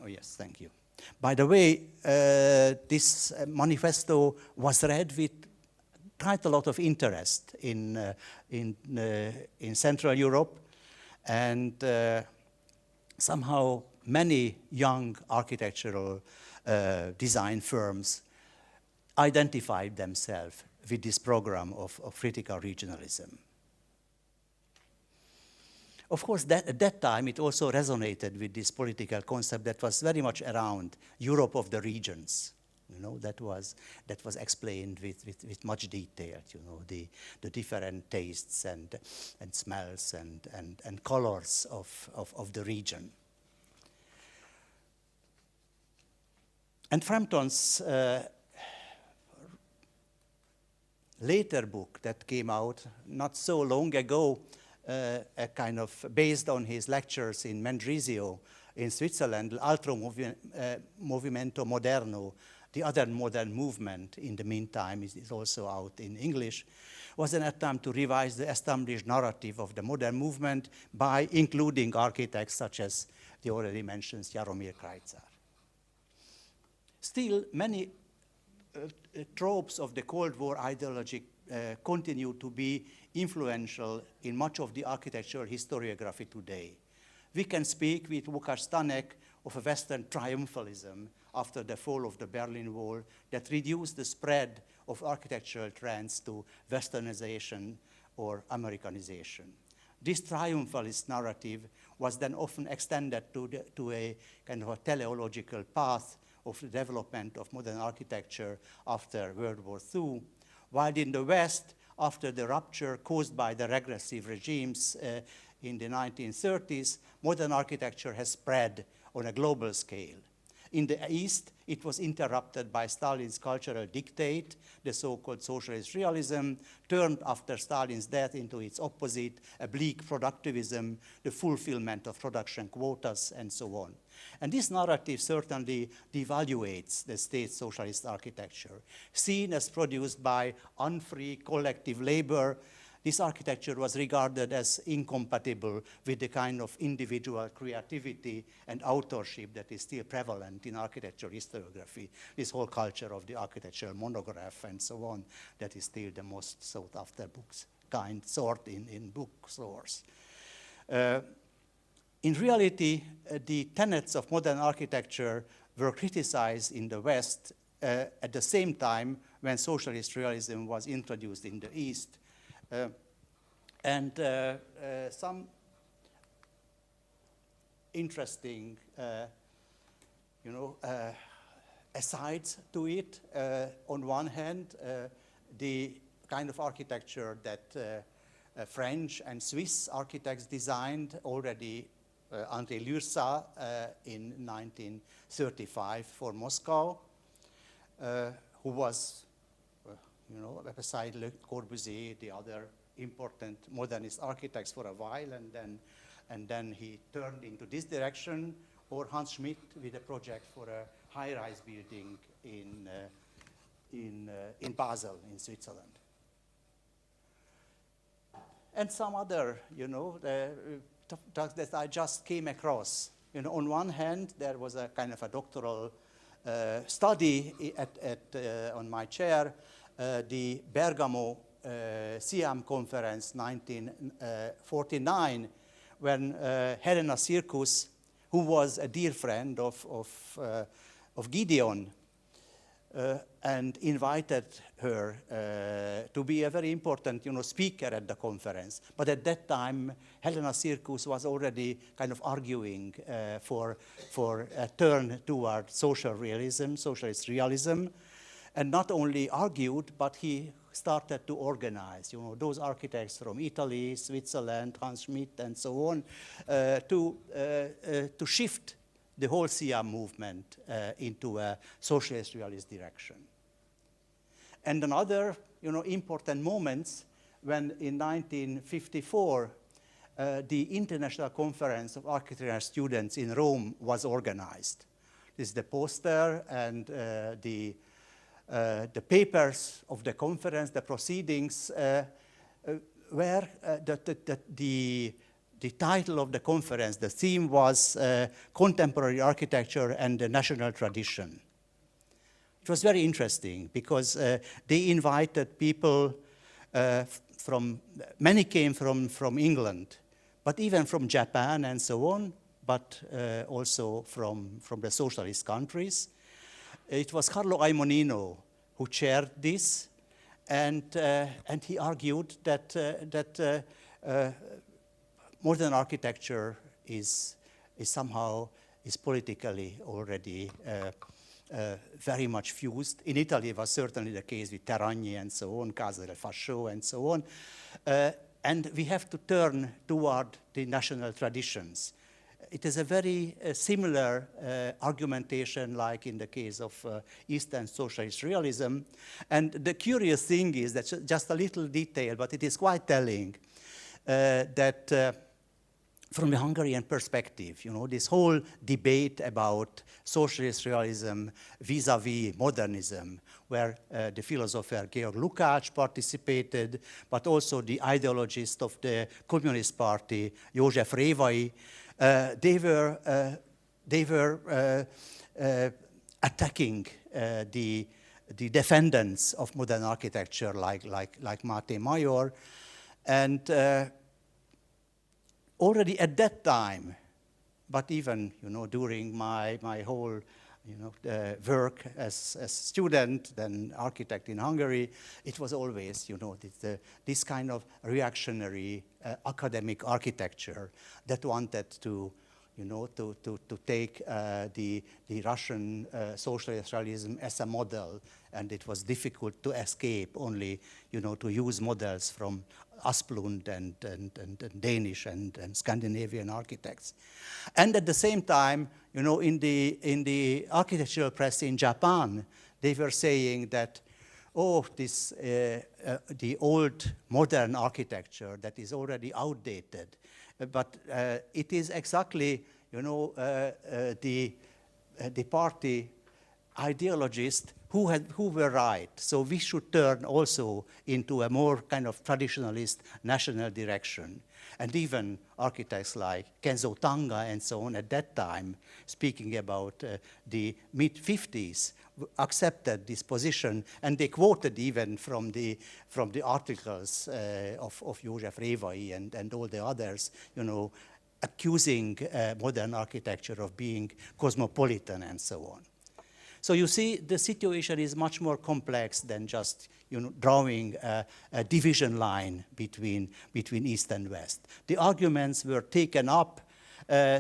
Oh, yes, thank you. By the way, this manifesto was read with quite a lot of interest in Central Europe, and somehow many young architectural design firms identified themselves with this program of critical regionalism. Of course, at that time, it also resonated with this political concept that was very much around Europe of the regions. You know, that was explained with much detail, you know, the different tastes and smells and colors of the region. And Frampton's later book that came out not so long ago, a kind of based on his lectures in Mendrisio in Switzerland, Altro Movimento Moderno, the other modern movement in the meantime is also out in English, was an attempt to revise the established narrative of the modern movement by including architects such as the already mentioned Jaromír Krajcar. Still, many tropes of the Cold War ideology continue to be influential in much of the architectural historiography today. We can speak with Łukasz Stanek of a Western triumphalism after the fall of the Berlin Wall that reduced the spread of architectural trends to Westernization or Americanization. This triumphalist narrative was then often extended to a kind of a teleological path of the development of modern architecture after World War II, while in the West, after the rupture caused by the regressive regimes in the 1930s, modern architecture has spread on a global scale. In the East, it was interrupted by Stalin's cultural dictate, the so-called socialist realism, turned after Stalin's death into its opposite, a bleak productivism, the fulfillment of production quotas, and so on. And this narrative certainly devaluates the state socialist architecture. Seen as produced by unfree collective labor, this architecture was regarded as incompatible with the kind of individual creativity and authorship that is still prevalent in architectural historiography, this whole culture of the architectural monograph and so on, that is still the most sought after sort in bookstores. In reality, the tenets of modern architecture were criticized in the West at the same time when socialist realism was introduced in the East. Some interesting, asides to it. On one hand, the kind of architecture that French and Swiss architects designed already André Lursa in 1935 for Moscow, who was, beside Le Corbusier, the other important modernist architects for a while, and then he turned into this direction, or Hans Schmidt with a project for a high-rise building in Basel, in Switzerland. And some other, that I just came across. On one hand, there was a kind of a doctoral study on my chair, the Bergamo Siam Conference 1949, when Helena Circus, who was a dear friend of Gideon, and invited her to be a very important, speaker at the conference. But at that time, Helena Circus was already kind of arguing for a turn toward social realism, socialist realism, and not only argued, but he started to organize, those architects from Italy, Switzerland, Hans Schmidt, and so on, to shift the whole Siam movement into a socialist realist direction. And another, important moments when in 1954, the International Conference of Architectural Students in Rome was organized. This is the poster and the papers of the conference, the proceedings, where the the title of the conference, the theme was Contemporary Architecture and the National Tradition. It was very interesting because they invited people many came from England, but even from Japan and so on, but also from the socialist countries. It was Carlo Aimonino who chaired this, and he argued that modern architecture is somehow politically already very much fused. In Italy, it was certainly the case with Terragni and so on, Casa del Fascio and so on. And we have to turn toward the national traditions. It is a very similar argumentation like in the case of Eastern socialist realism. And the curious thing is that just a little detail, but it is quite telling that from the Hungarian perspective, you know, this whole debate about socialist realism vis-a-vis modernism, where the philosopher Georg Lukács participated, but also the ideologist of the Communist Party, József Révai, they were attacking the defendants of modern architecture like Máté Major, and already at that time, but even during my whole work as a student, then architect in Hungary, it was always this kind of reactionary academic architecture that wanted to take the Russian socialist realism as a model, and it was difficult to escape only to use models from Asplund and Danish and Scandinavian architects. And at the same time, in the architectural press in Japan, they were saying that, oh, the old modern architecture that is already outdated, but it is exactly, the party ideologists who were right. So we should turn also into a more kind of traditionalist national direction. And even architects like Kenzo Tanga and so on at that time, speaking about the mid-50s, accepted this position, and they quoted even from the articles of József Révai and all the others, accusing modern architecture of being cosmopolitan and so on. So you see, the situation is much more complex than just drawing a division line between East and West. The arguments were taken up,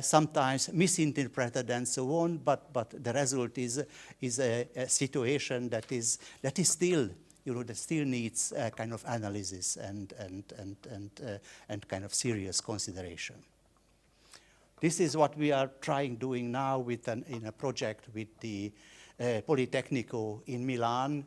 sometimes misinterpreted and so on, but the result is a situation that is still that still needs a kind of analysis and kind of serious consideration. This is what we are doing now in a project with the Politecnico in Milan,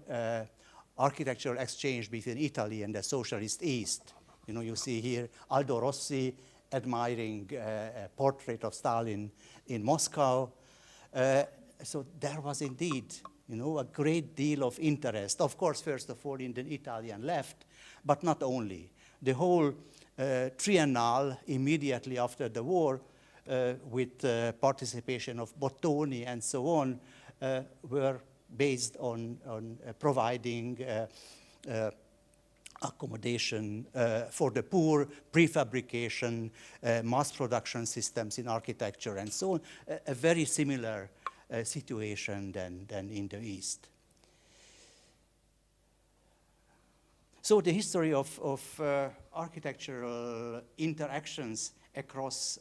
architectural exchange between Italy and the socialist East. You see here Aldo Rossi admiring a portrait of Stalin in Moscow. So there was indeed, a great deal of interest. Of course, first of all, in the Italian left, but not only. The whole triennale immediately after the war, with participation of Bottoni and so on, were based on providing accommodation for the poor, prefabrication, mass production systems in architecture and so on, a very similar situation than in the East. So the history of architectural interactions across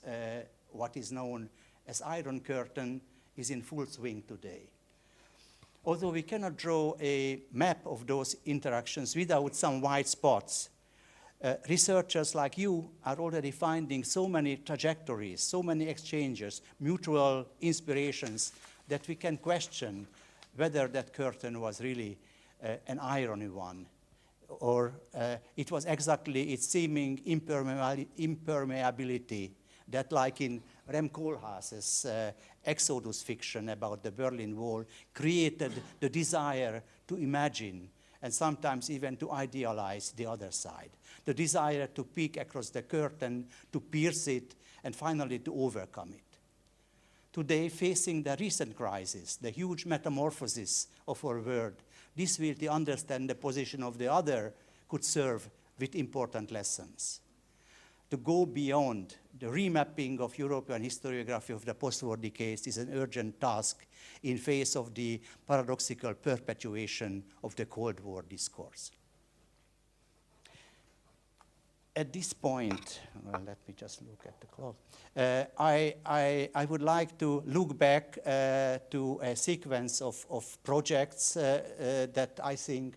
what is known as Iron Curtain is in full swing today. Although we cannot draw a map of those interactions without some white spots, researchers like you are already finding so many trajectories, so many exchanges, mutual inspirations, that we can question whether that curtain was really an irony one, or it was exactly its seeming impermeability that, like in Rem Koolhaas's Exodus fiction about the Berlin Wall, created the desire to imagine and sometimes even to idealize the other side. The desire to peek across the curtain, to pierce it, and finally to overcome it. Today, facing the recent crisis, the huge metamorphosis of our world, this will to understand the position of the other could serve with important lessons. To go beyond the remapping of European historiography of the post-war decades is an urgent task in face of the paradoxical perpetuation of the Cold War discourse. At this point, well, let me just look at the clock. I would like to look back to a sequence of projects that I think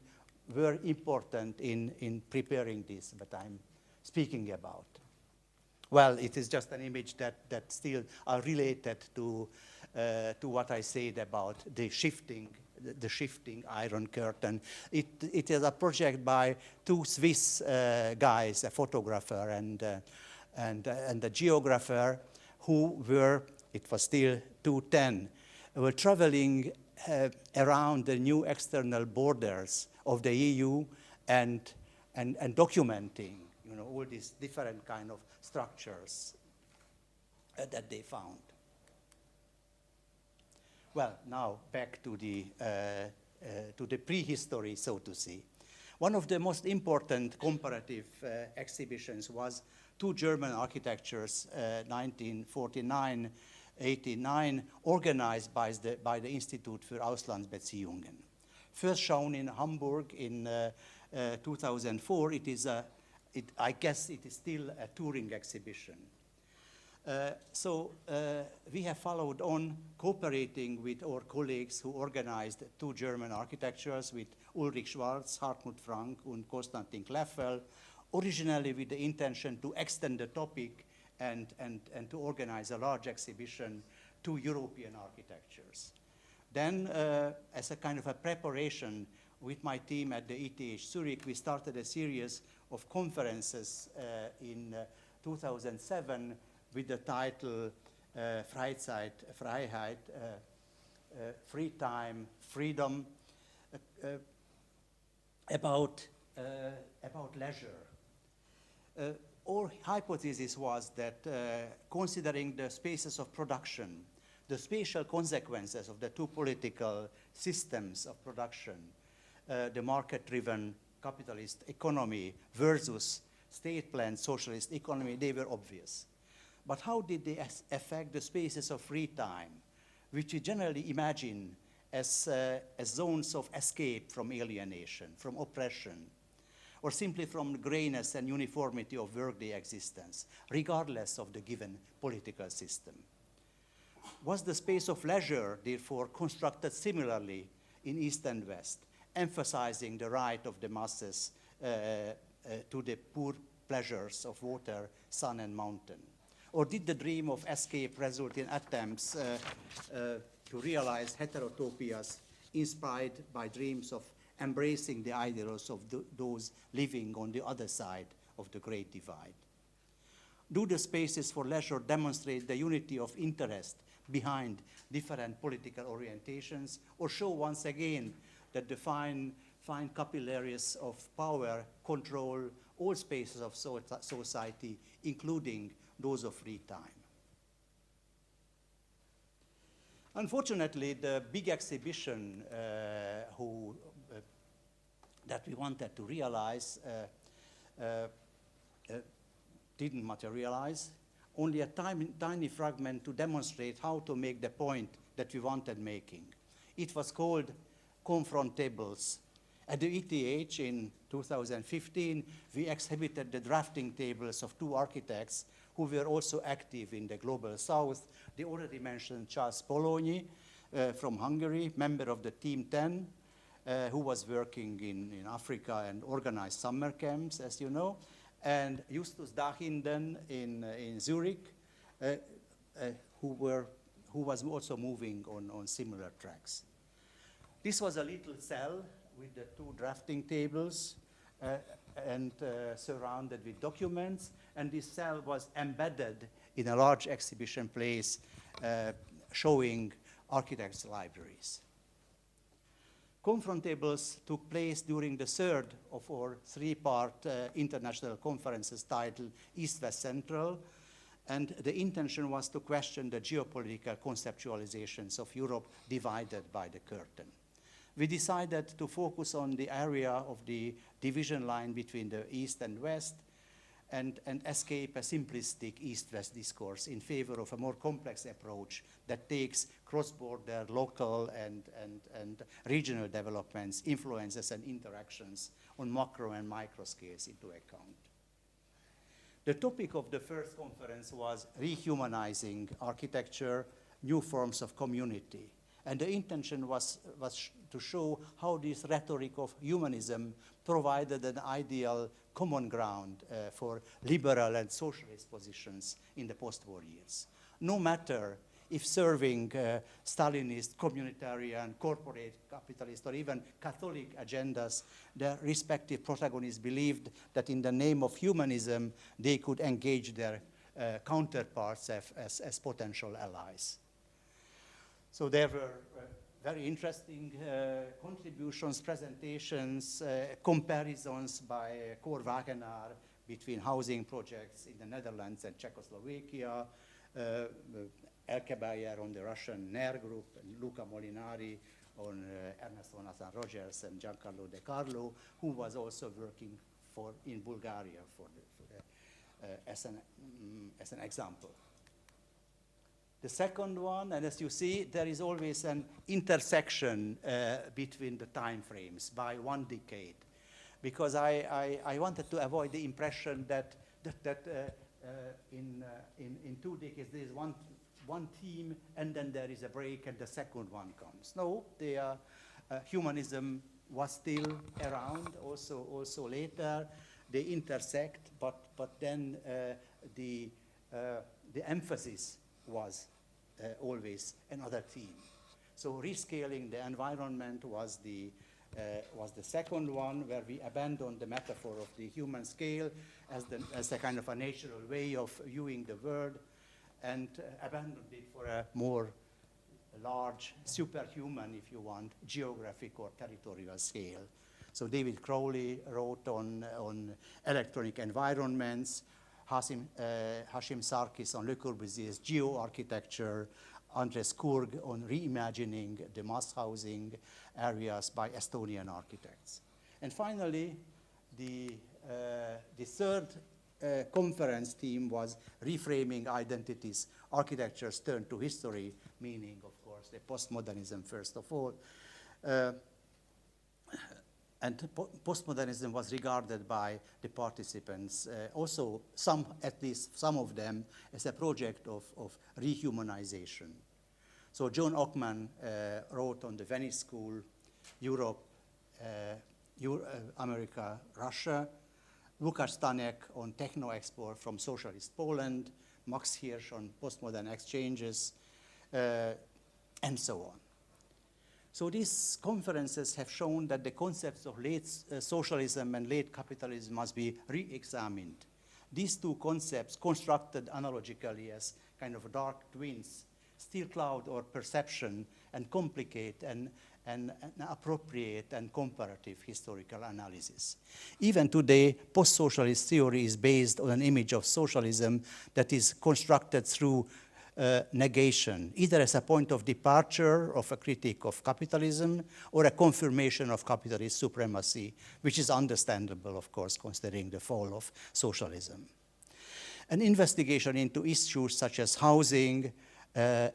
were important in preparing this, that I'm speaking about. Well, it is just an image that still are related to what I said about the shifting Iron Curtain. It is a project by two Swiss guys, a photographer and a geographer, who were, it was still 2010, were traveling around the new external borders of the EU and documenting, you know, all these different kind of structures that they found. Well, now back to the prehistory, so to say. One of the most important comparative exhibitions was two German architectures, 1949-89, organized by the Institut für Auslandsbeziehungen. First shown in Hamburg in 2004, I guess it is still a touring exhibition. So we have followed on cooperating with our colleagues who organized two German architectures with Ulrich Schwarz, Hartmut Frank, and Konstantin Kleffel, originally with the intention to extend the topic and to organize a large exhibition to European architectures. Then, as a kind of a preparation with my team at the ETH Zürich, we started a series of conferences in 2007 with the title Freizeit, Freiheit, Free Time, Freedom, about leisure. Our hypothesis was that considering the spaces of production, the spatial consequences of the two political systems of production, the market-driven capitalist economy versus state-planned socialist economy, they were obvious. But how did they affect the spaces of free time, which we generally imagine as zones of escape from alienation, from oppression, or simply from grayness and uniformity of workday existence, regardless of the given political system? Was the space of leisure, therefore, constructed similarly in East and West, emphasizing the right of the masses to the poor pleasures of water, sun, and mountain? Or did the dream of escape result in attempts to realize heterotopias inspired by dreams of embracing the ideals of those living on the other side of the Great Divide? Do the spaces for leisure demonstrate the unity of interest behind different political orientations, or show once again that the fine capillaries of power control all spaces of society, including those of free time? Unfortunately, the big exhibition that we wanted to realize didn't materialize. Only a tiny fragment to demonstrate how to make the point that we wanted making. It was called Confrontables. At the ETH in 2015, we exhibited the drafting tables of two architects who were also active in the Global South. The already mentioned Charles Polonyi from Hungary, member of the Team 10, who was working in Africa and organized summer camps, as you know, and Justus Dahinden in Zurich, who was also moving on similar tracks. This was a little cell with the two drafting tables and surrounded with documents, and this cell was embedded in a large exhibition place showing architects' libraries. Confrontables took place during the third of our three-part international conferences titled East-West Central, and the intention was to question the geopolitical conceptualizations of Europe divided by the curtain. We decided to focus on the area of the division line between the East and West and escape a simplistic East-West discourse in favor of a more complex approach that takes cross-border, local, and regional developments, influences, and interactions on macro and micro scales into account. The topic of the first conference was rehumanizing architecture, new forms of community. And the intention was to show how this rhetoric of humanism provided an ideal common ground for liberal and socialist positions in the post-war years. No matter if serving Stalinist, communitarian, corporate capitalist, or even Catholic agendas, their respective protagonists believed that in the name of humanism, they could engage their counterparts as potential allies. So there were very interesting contributions, presentations, comparisons by Cor Wagenaar between housing projects in the Netherlands and Czechoslovakia, Elke Bayer on the Russian NER group, and Luca Molinari on Ernesto Nathan Rogers and Giancarlo De Carlo, who was also working in Bulgaria as an example. The second one, and as you see, there is always an intersection between the time frames by 1 decade, because I wanted to avoid the impression that in 2 decades there is one theme and then there is a break and the second one comes. No, humanism was still around also later. They intersect, but then the emphasis was always another theme. So rescaling the environment was the second one, where we abandoned the metaphor of the human scale as a kind of a natural way of viewing the world, and abandoned it for a more large, superhuman, if you want, geographic or territorial scale. So David Crowley wrote on electronic environments, Hashim Sarkis on Le Corbusier's geoarchitecture, Andres Kurg on reimagining the mass housing areas by Estonian architects. And finally, the third conference theme was reframing identities, architecture's turn to history, meaning, of course, the postmodernism first of all. And postmodernism was regarded by the participants, also at least some of them, as a project of rehumanization. So John Ockman wrote on the Venice School, Europe, America, Russia, Lukács Stanek on techno-export from socialist Poland, Max Hirsch on postmodern exchanges, and so on. So these conferences have shown that the concepts of late socialism and late capitalism must be re-examined. These two concepts, constructed analogically as kind of dark twins, still cloud our perception and complicate an appropriate and comparative historical analysis. Even today, post-socialist theory is based on an image of socialism that is constructed through negation, either as a point of departure of a critique of capitalism or a confirmation of capitalist supremacy, which is understandable, of course, considering the fall of socialism. An investigation into issues such as housing,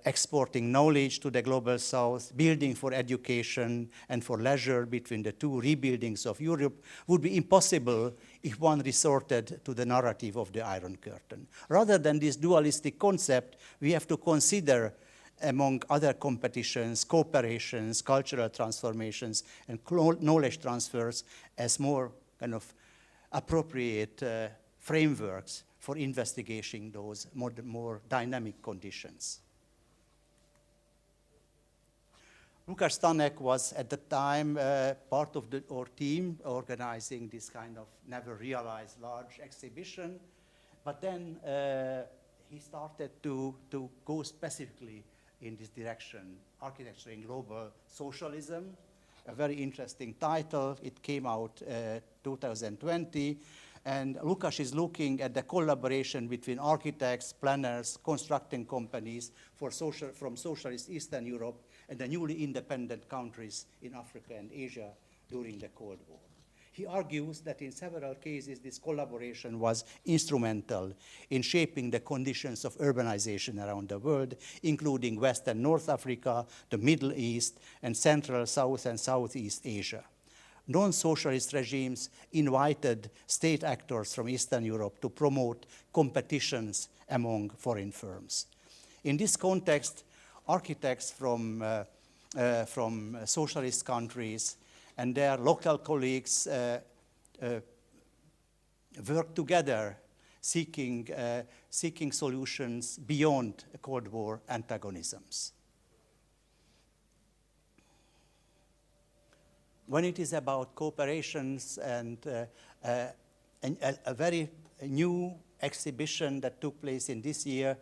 exporting knowledge to the global south, building for education and for leisure between the two rebuildings of Europe would be impossible if one resorted to the narrative of the Iron Curtain. Rather than this dualistic concept, we have to consider, among other competitions, cooperations, cultural transformations, and knowledge transfers as more kind of appropriate frameworks for investigating those more dynamic conditions. Lukács Stanek was at the time part of our team organizing this kind of never realized large exhibition, but then he started to go specifically in this direction, architecture in global socialism, a very interesting title. It came out 2020. And Lukács is looking at the collaboration between architects, planners, constructing companies from socialist Eastern Europe and the newly independent countries in Africa and Asia during the Cold War. He argues that in several cases this collaboration was instrumental in shaping the conditions of urbanization around the world, including West and North Africa, the Middle East, and Central, South, and Southeast Asia. Non-socialist regimes invited state actors from Eastern Europe to promote competitions among foreign firms. In this context, architects from socialist countries and their local colleagues worked together, seeking solutions beyond Cold War antagonisms. When it is about cooperations and a very new exhibition that took place in this year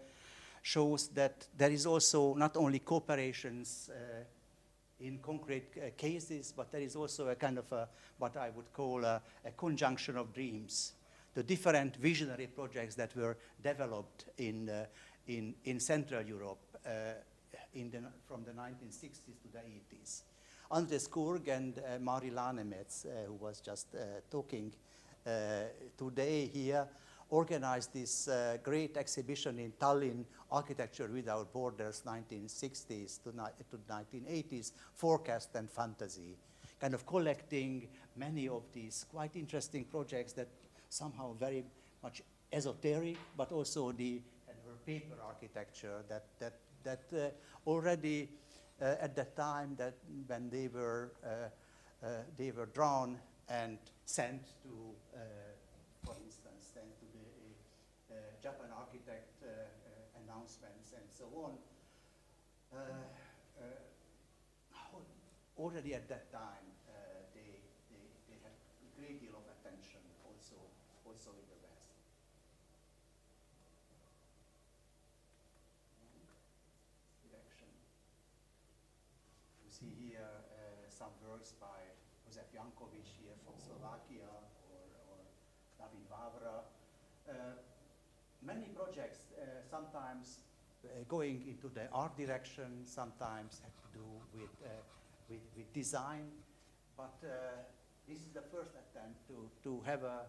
shows that there is also not only cooperations in concrete cases, but there is also a kind of what I would call a conjunction of dreams. The different visionary projects that were developed in Central Europe from the 1960s to the 80s. Andres Kurg and Mari Lanemets, who was just talking today here, organized this great exhibition in Tallinn, Architecture Without Borders, 1960s to 1980s, Forecast and Fantasy, kind of collecting many of these quite interesting projects that somehow very much esoteric, but also the paper architecture that already at the time that when they were drawn and sent to, for instance, sent to the Japan architect announcements and so on. Already at that time, they had a great deal of attention also in the West. See here some works by Josef Jankovic here from Slovakia or David Vávra. Many projects sometimes going into the art direction, sometimes have to do with design, but this is the first attempt to have a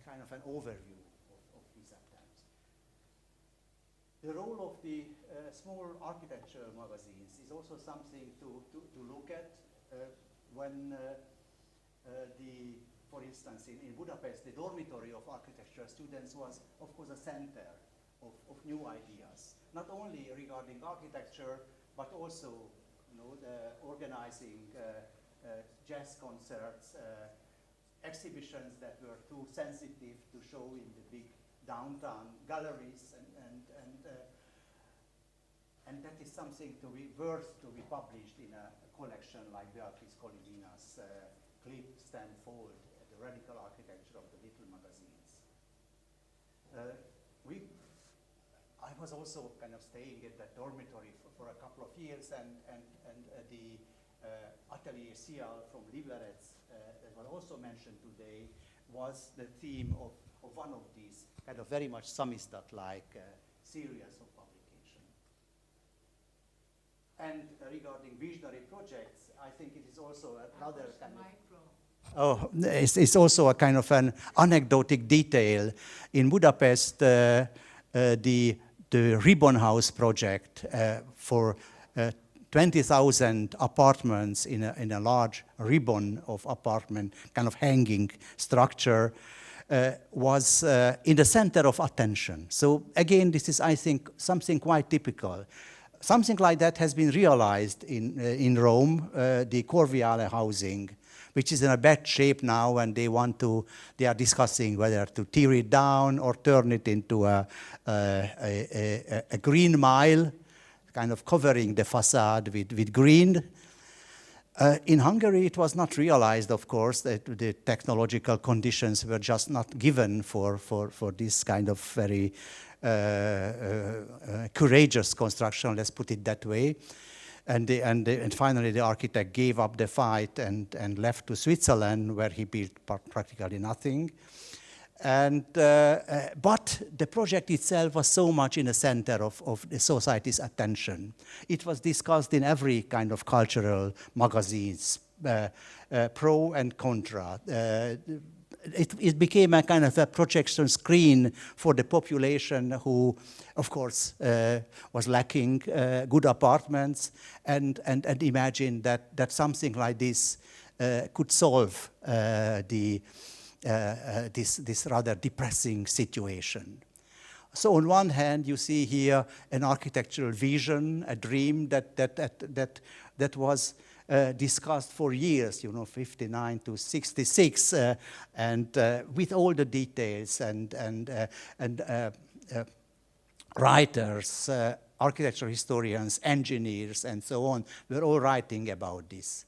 kind of an overview of these attempts. The role of the small architecture magazines is also something to look at when for instance, in Budapest, the dormitory of architecture students was, of course, a center of new ideas, not only regarding architecture, but also, the organizing jazz concerts, exhibitions that were too sensitive to show in the big downtown galleries, and that is something worth to be published in a collection like Beatrice Kolivina's Clip, Stand, Fold, the radical architecture of the little magazines. I was also kind of staying at that dormitory for a couple of years, and the Atelier Cial from Liberec that was also mentioned today was the theme of one of these kind of very much Samizdat-like series of publication. And regarding visionary projects, I think it is also another kind of... it's also a kind of an anecdotic detail. In Budapest, the Ribbon House project for 20,000 apartments in a large ribbon of apartment, kind of hanging structure, was in the center of attention. So again, this is, I think, something quite typical. Something like that has been realized in Rome, the Corviale housing, which is in a bad shape now, and they are discussing whether to tear it down or turn it into a green mile, kind of covering the facade with green. In Hungary, it was not realized, of course, that the technological conditions were just not given for this kind of very courageous construction, let's put it that way. and finally the architect gave up the fight and left to Switzerland, where he built practically nothing. And, but the project itself was so much in the center of the society's attention. It was discussed in every kind of cultural magazines, pro and contra. It became a kind of a projection screen for the population who, of course, was lacking good apartments and imagined that something like this could solve this rather depressing situation. So on one hand, you see here an architectural vision, a dream that was discussed for years, 59 to 66, and with all the details and writers, architectural historians, engineers, and so on, were all writing about this.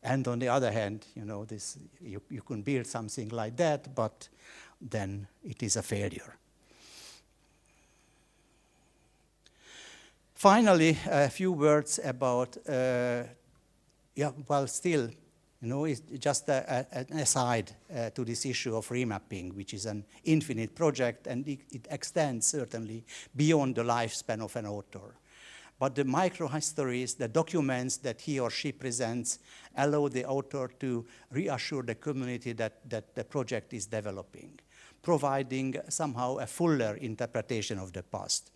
And on the other hand, you can build something like that, but then it is a failure. Finally, a few words about, still, it's just an aside to this issue of remapping, which is an infinite project, and it extends certainly beyond the lifespan of an author. But the microhistories, the documents that he or she presents, allow the author to reassure the community that the project is developing, providing somehow a fuller interpretation of the past.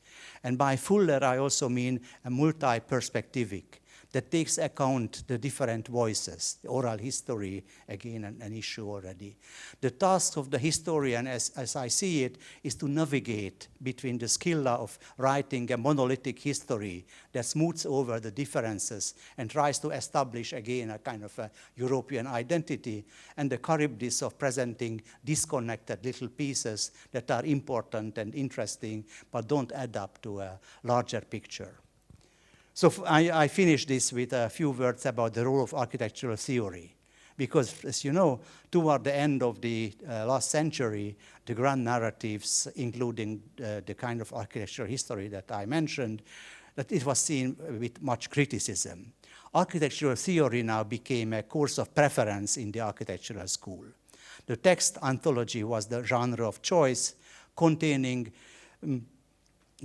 And by fuller, I also mean a multi-perspectivic, that takes account the different voices, the oral history, again, an issue already. The task of the historian, as I see it, is to navigate between the skill of writing a monolithic history that smooths over the differences and tries to establish, again, a kind of a European identity, and the charybdis of presenting disconnected little pieces that are important and interesting, but don't add up to a larger picture. So I finish this with a few words about the role of architectural theory, because, as you know, toward the end of the last century, the grand narratives, including the kind of architectural history that I mentioned, that it was seen with much criticism. Architectural theory now became a course of preference in the architectural school. The text anthology was the genre of choice, containing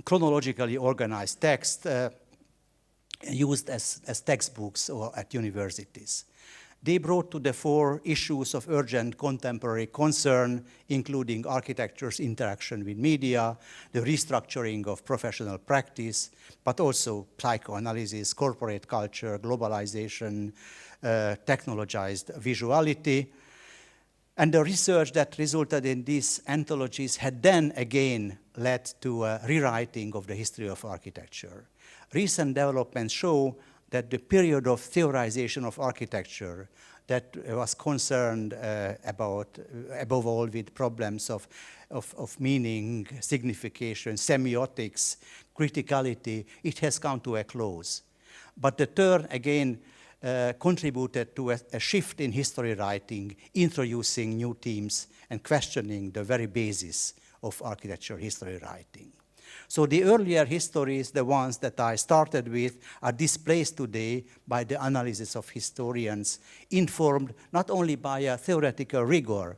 chronologically organized text, used as textbooks or at universities. They brought to the fore issues of urgent contemporary concern, including architecture's interaction with media, the restructuring of professional practice, but also psychoanalysis, corporate culture, globalization, technologized visuality. And the research that resulted in these anthologies had then again led to a rewriting of the history of architecture. Recent developments show that the period of theorization of architecture that was concerned above all with problems of meaning, signification, semiotics, criticality, it has come to a close. But the turn again contributed to a shift in history writing, introducing new themes and questioning the very basis of architectural history writing. So the earlier histories, the ones that I started with, are displaced today by the analysis of historians, informed not only by a theoretical rigor,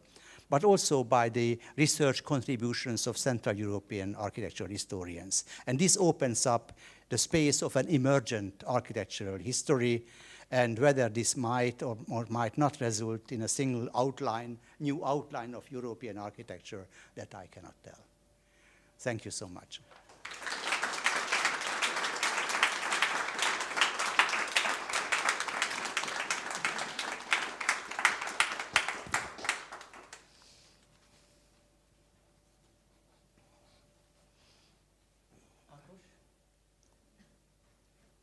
but also by the research contributions of Central European architectural historians. And this opens up the space of an emergent architectural history, and whether this might or might not result in a single outline, new outline of European architecture, that I cannot tell. Thank you so much.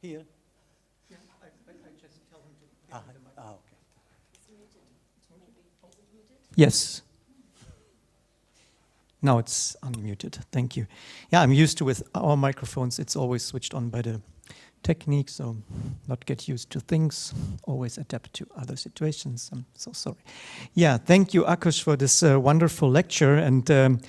Here? Yeah, I just tell him to get the mic. Okay. It's muted. Maybe. Is it muted? Yes. Now it's unmuted. Thank you. Yeah, I'm used to with our microphones, it's always switched on by the technique, so not get used to things, always adapt to other situations. I'm so sorry. Yeah, thank you, Ákos, for this wonderful lecture. And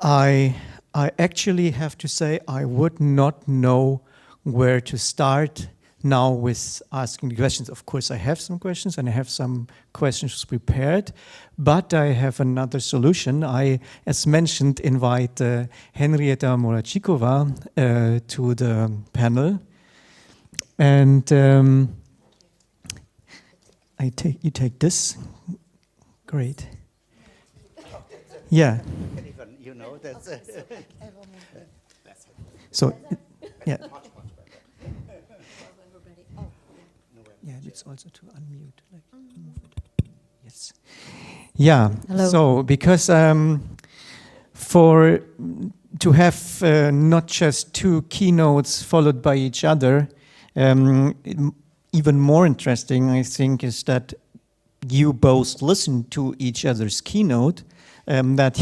I actually have to say I would not know where to start now with asking the questions. Of course, I have some questions and I have some questions prepared, but I have another solution. I, as mentioned, invite Henrietta Morachikova to the panel. And you take this. Great. Yeah. Even, you know, that's So, yeah. Yeah, it's also to unmute. Like, move it. Yes. Yeah. Hello. So, because to have not just two keynotes followed by each other, even more interesting, I think, is that you both listen to each other's keynote. That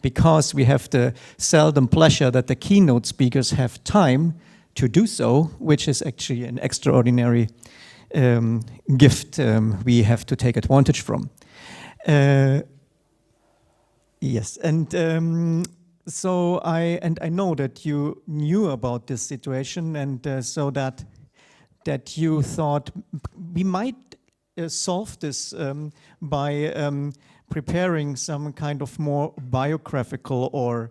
because we have the seldom pleasure that the keynote speakers have time to do so, which is actually an extraordinary gift we have to take advantage from. Yes, and so I know that you knew about this situation, and so that you thought we might solve this by preparing some kind of more biographical or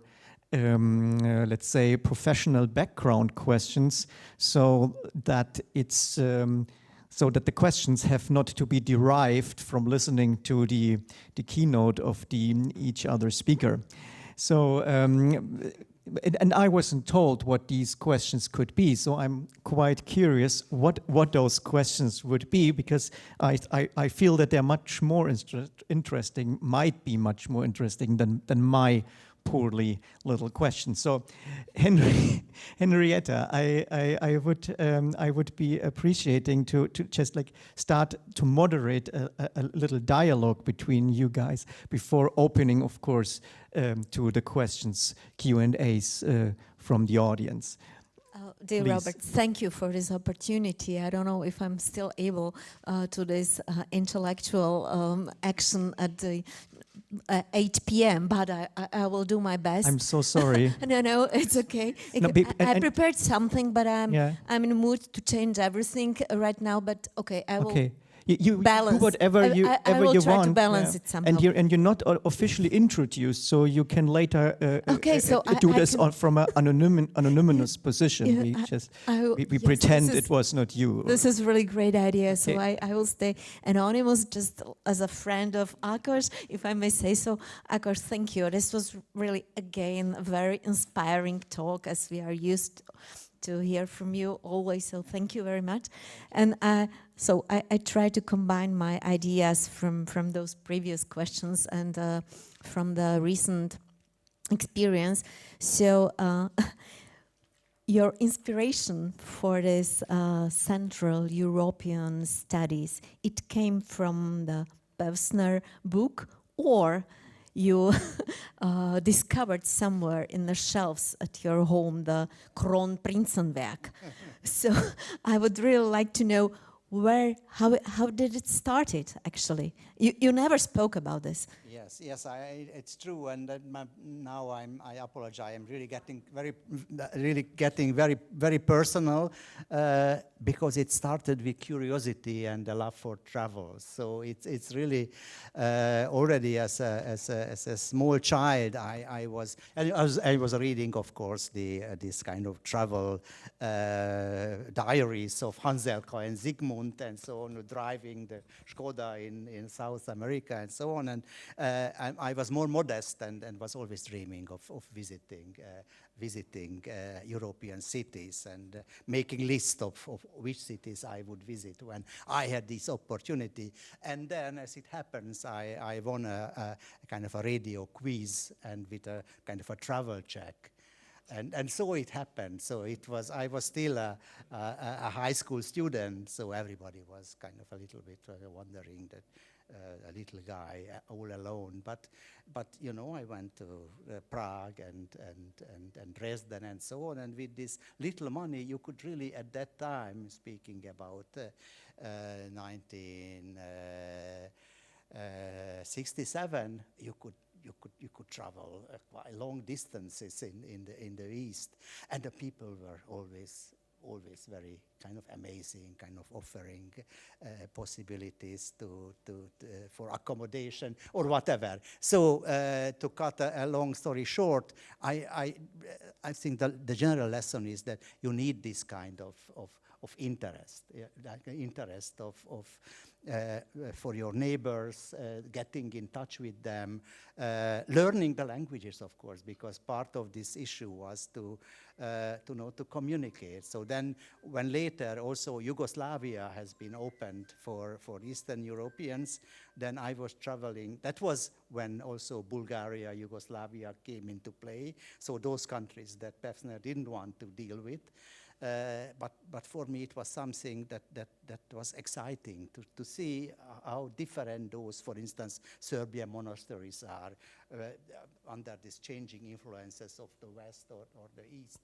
let's say professional background questions, so that it's so that the questions have not to be derived from listening to the keynote of each other speaker. So and I wasn't told what these questions could be, so I'm quite curious what those questions would be, because I feel that they're much more interesting, might be much more interesting than my poorly little question. So, Henrietta, I would be appreciating to just like start to moderate a little dialogue between you guys before opening, of course, to the questions, Q&As from the audience. Dear Please. Robert, thank you for this opportunity. I don't know if I'm still able to this intellectual action at the 8 p.m., but I will do my best. I'm so sorry. No, it's okay. No, I prepared something, but I'm in the mood to change everything right now. But okay, I will. Okay. You balance. do whatever you I will try want. to balance it somehow. And you're not officially introduced, so you can later do this from an anonymous position. Yeah, we pretend it was not you. This is a really great idea. So Okay. I will stay anonymous, just as a friend of Ákos, if I may say so. Ákos, thank you. This was really, again, a very inspiring talk, as we are used to hear from you always, so thank you very much. And so I try to combine my ideas from those previous questions and from the recent experience. So your inspiration for this Central European studies, it came from the Pevsner book, or you discovered somewhere in the shelves at your home the Kronprinzenwerk. So I would really like to know how did it started actually? You never spoke about this. Yes, it's true, and now I apologize. I'm really getting very personal because it started with curiosity and a love for travel. So it's really already as a small child I was reading, of course, this kind of travel diaries of Hanselka and Zygmunt and so on, driving the Skoda in South America and so on, and I was more modest and was always dreaming of visiting European cities and making lists of which cities I would visit when I had this opportunity. And then, as it happens, I won a kind of a radio quiz and with a kind of a travel check. And so it happened. So I was still a high school student, so everybody was kind of a little bit wondering that a little guy all alone. But you know, I went to Prague and Dresden and so on. And with this little money, you could really, at that time, speaking about 1967, you could travel quite long distances in the East, and the people were always always very kind of amazing, kind of offering possibilities for accommodation or whatever. So to cut a long story short, I think the general lesson is that you need this kind of interest, like interest for your neighbors, getting in touch with them, learning the languages, of course, because part of this issue was to know to communicate. So then, when later also Yugoslavia has been opened for Eastern Europeans, then I was traveling. That was when also Bulgaria, Yugoslavia came into play. So those countries that Pevsner didn't want to deal with. But for me, it was something that was exciting to see how different those, for instance, Serbian monasteries are under these changing influences of the West or the East,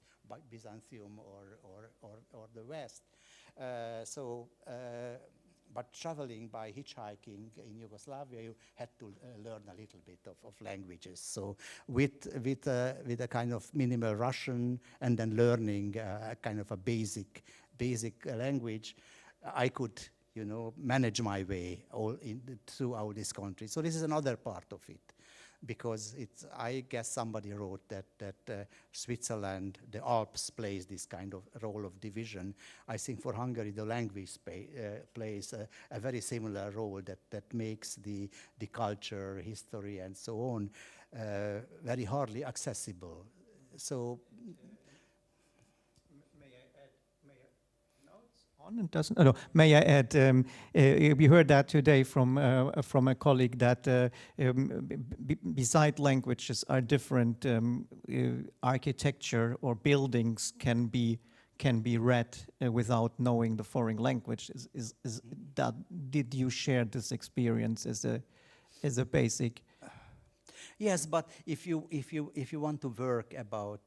Byzantium or the West. But traveling by hitchhiking in Yugoslavia, you had to learn a little bit of languages. So with a kind of minimal Russian and then learning a kind of a basic language, I could, manage my way throughout this country. So this is another part of it. Because I guess somebody wrote that Switzerland, the Alps plays this kind of role of division. I think for Hungary, the language plays a very similar role that makes the culture, history, and so on very hardly accessible. So. May I add? We heard that today from a colleague that beside languages are different architecture or buildings can be read without knowing the foreign language. Did you share this experience as a basic? Yes, but if you want to work about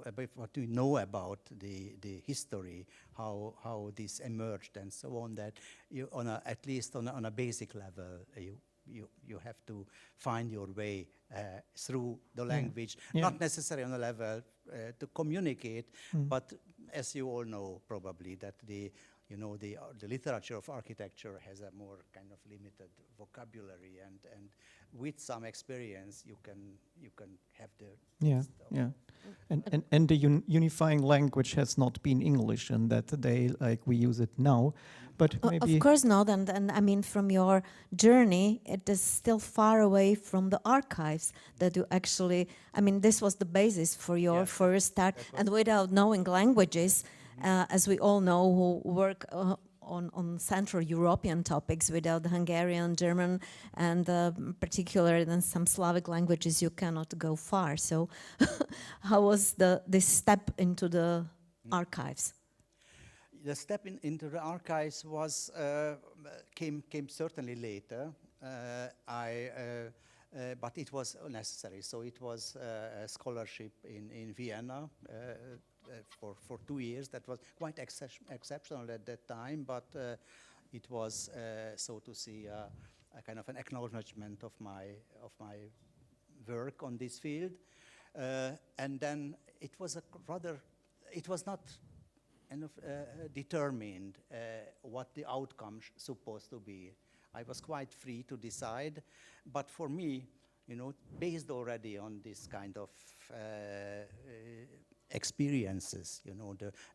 about what you know about the history, how this emerged and so on, that you at least on a basic level you have to find your way through the language, not necessarily on a level to communicate, but as you all know probably that the literature of architecture has a more kind of limited vocabulary, and with some experience you can have the and the unifying language has not been English, and that they like we use it now, but maybe of course not. And I mean, from your journey, it is still far away from the archives that you actually. I mean, this was the basis for your first start, and without knowing languages. As we all know, who work on Central European topics, without Hungarian, German, and particularly then some Slavic languages, you cannot go far. So, how was this step into the archives? The step into the archives was came certainly later. But it was necessary. So it was a scholarship in Vienna. For 2 years. That was quite exceptional at that time, but it was, so to say, a kind of an acknowledgement of my work on this field. And then it was it was not kind of determined what the outcome supposed to be. I was quite free to decide, but for me, based already on this kind of experiences,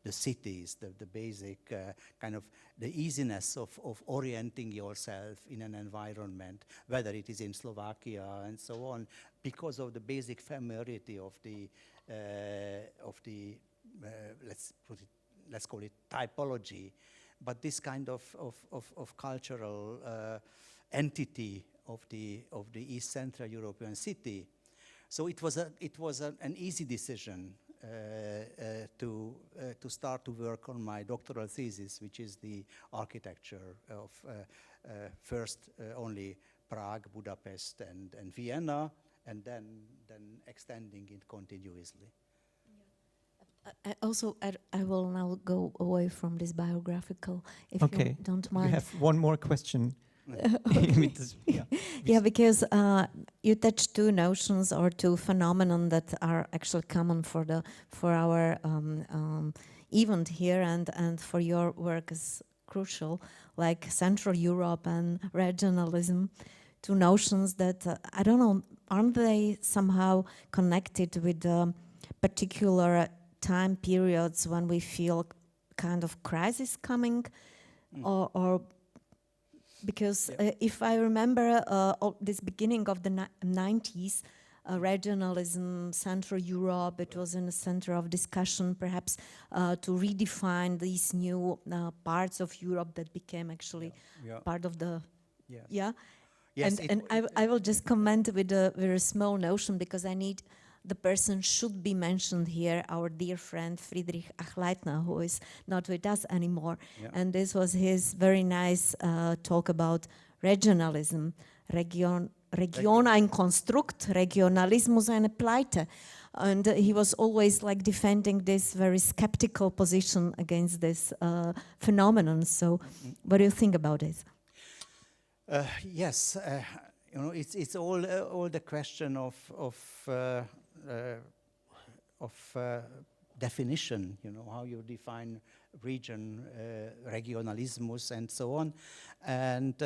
the cities, the basic kind of the easiness of orienting yourself in an environment, whether it is in Slovakia and so on, because of the basic familiarity of the let's call it typology, but this kind of cultural entity of the East Central European city. So it was an easy decision to start to work on my doctoral thesis, which is the architecture of first only Prague, Budapest, and Vienna, and then extending it continuously. I will now go away from this biographical, if you don't mind. You have one more question. Because you touched two notions or two phenomena that are actually common for our event here, and for your work is crucial, like Central Europe and regionalism, two notions that, I don't know, aren't they somehow connected with particular time periods when we feel kind of crisis coming, or because if I remember this beginning of the 90s, regionalism, Central Europe, it was in the center of discussion, perhaps to redefine these new parts of Europe that became actually part of the, Yes, and I will just comment with a very small notion, because I need, the person should be mentioned here, our dear friend Friedrich Achleitner, who is not with us anymore. And this was his very nice talk about regionalism, Region ein Konstrukt, Regionalismus eine Pleite. And he was always like defending this very skeptical position against this phenomenon. So what do you think about it? Yes, you know, it's all the question of definition. You know, how you define region, regionalismus, and so on, and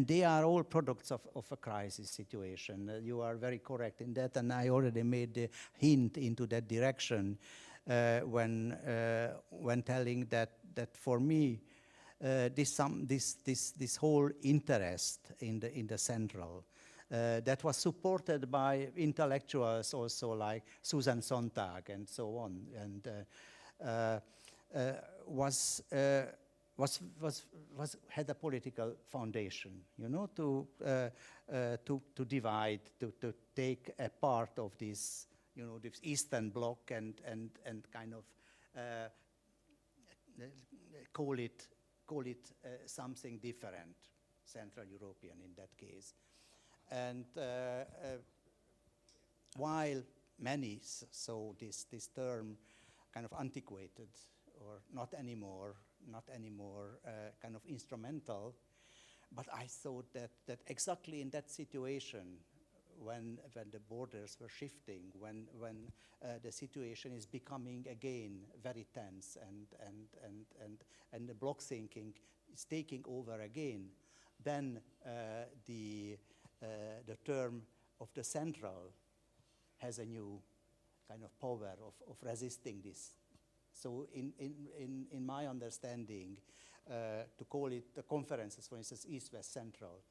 they are all products of a crisis situation. You are very correct in that, and I already made the hint into that direction when telling that for me. This whole interest in the central that was supported by intellectuals also like Susan Sontag and so on, and had a political foundation, you know, to divide, to take a part of this, you know, this Eastern Bloc and kind of call it something different, Central European in that case. And while many saw this term kind of antiquated or not anymore kind of instrumental, but I thought that exactly in that situation, when the borders were shifting, when the situation is becoming again very tense and the bloc thinking is taking over again, then the term of the central has a new kind of power of resisting this. So in my understanding, to call it the conferences, for instance, East-West Central,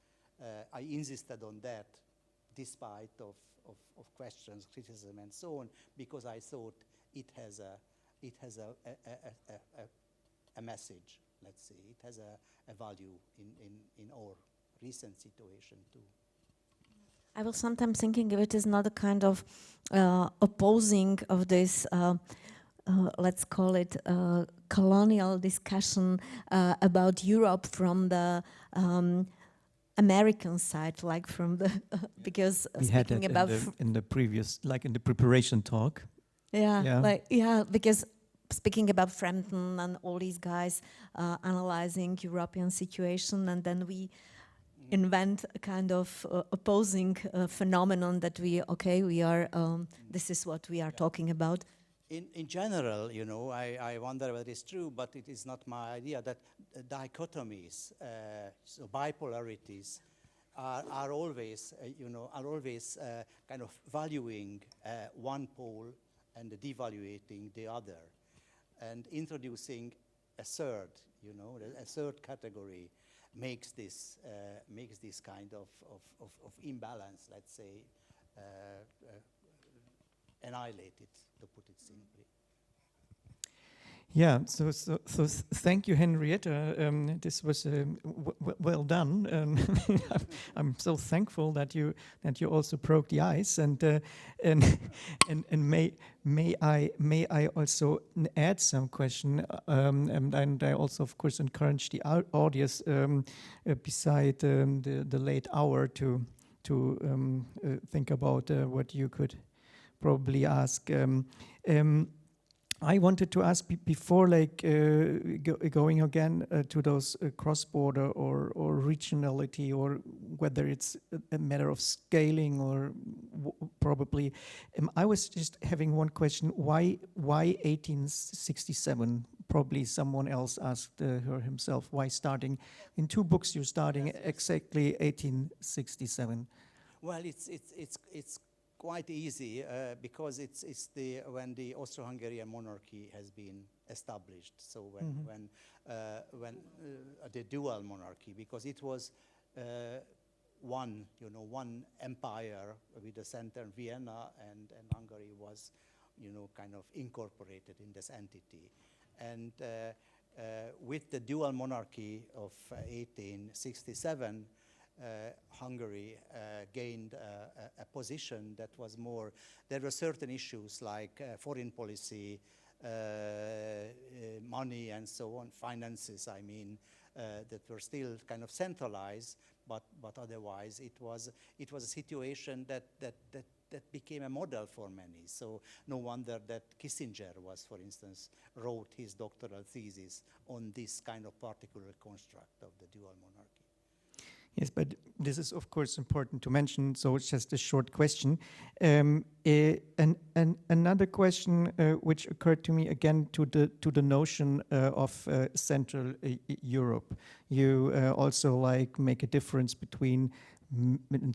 I insisted on that, despite of questions, criticism, and so on, because I thought it has a message. Let's say it has a value in our recent situation too. I was sometimes thinking if it is not a kind of opposing of this, let's call it colonial discussion about Europe from the American side, like from the because we speaking had about in the previous, like in the preparation talk. Because speaking about Frampton and all these guys analyzing European situation, and then we invent a kind of opposing phenomenon that we are this is what we are talking about. In general, you know, I wonder whether it's true, but it is not my idea that dichotomies, so bipolarities, are always, kind of valuing one pole and devaluating the other, and introducing a third, you know, a third category makes this kind of imbalance, let's say, annihilated, to put it simply. Yeah, so thank you, Henrietta. This was well done. I'm so thankful that you also broke the ice, and may I also add some question, and I also of course encourage the audience beside the late hour to think about what you could probably ask. I wanted to ask before, like going again to those cross-border or regionality, or whether it's a matter of scaling or probably. I was just having one question: Why 1867? Probably someone else asked her himself. Why starting in 2 books? You're starting exactly 1867. Well, it's quite easy because it's when the Austro-Hungarian monarchy has been established. So when the dual monarchy, because it was one empire with the center in Vienna, and Hungary was, kind of incorporated in this entity. And with the dual monarchy of 1867. Hungary gained a position that was more, there were certain issues like foreign policy, money and so on, finances, I mean, that were still kind of centralized, but otherwise it was a situation that became a model for many. So no wonder that Kissinger was, for instance, wrote his doctoral thesis on this kind of particular construct of the dual monarchy. Yes, but this is, of course, important to mention, so it's just a short question. Another question which occurred to me, again, to the notion of Central Europe. You also make a difference between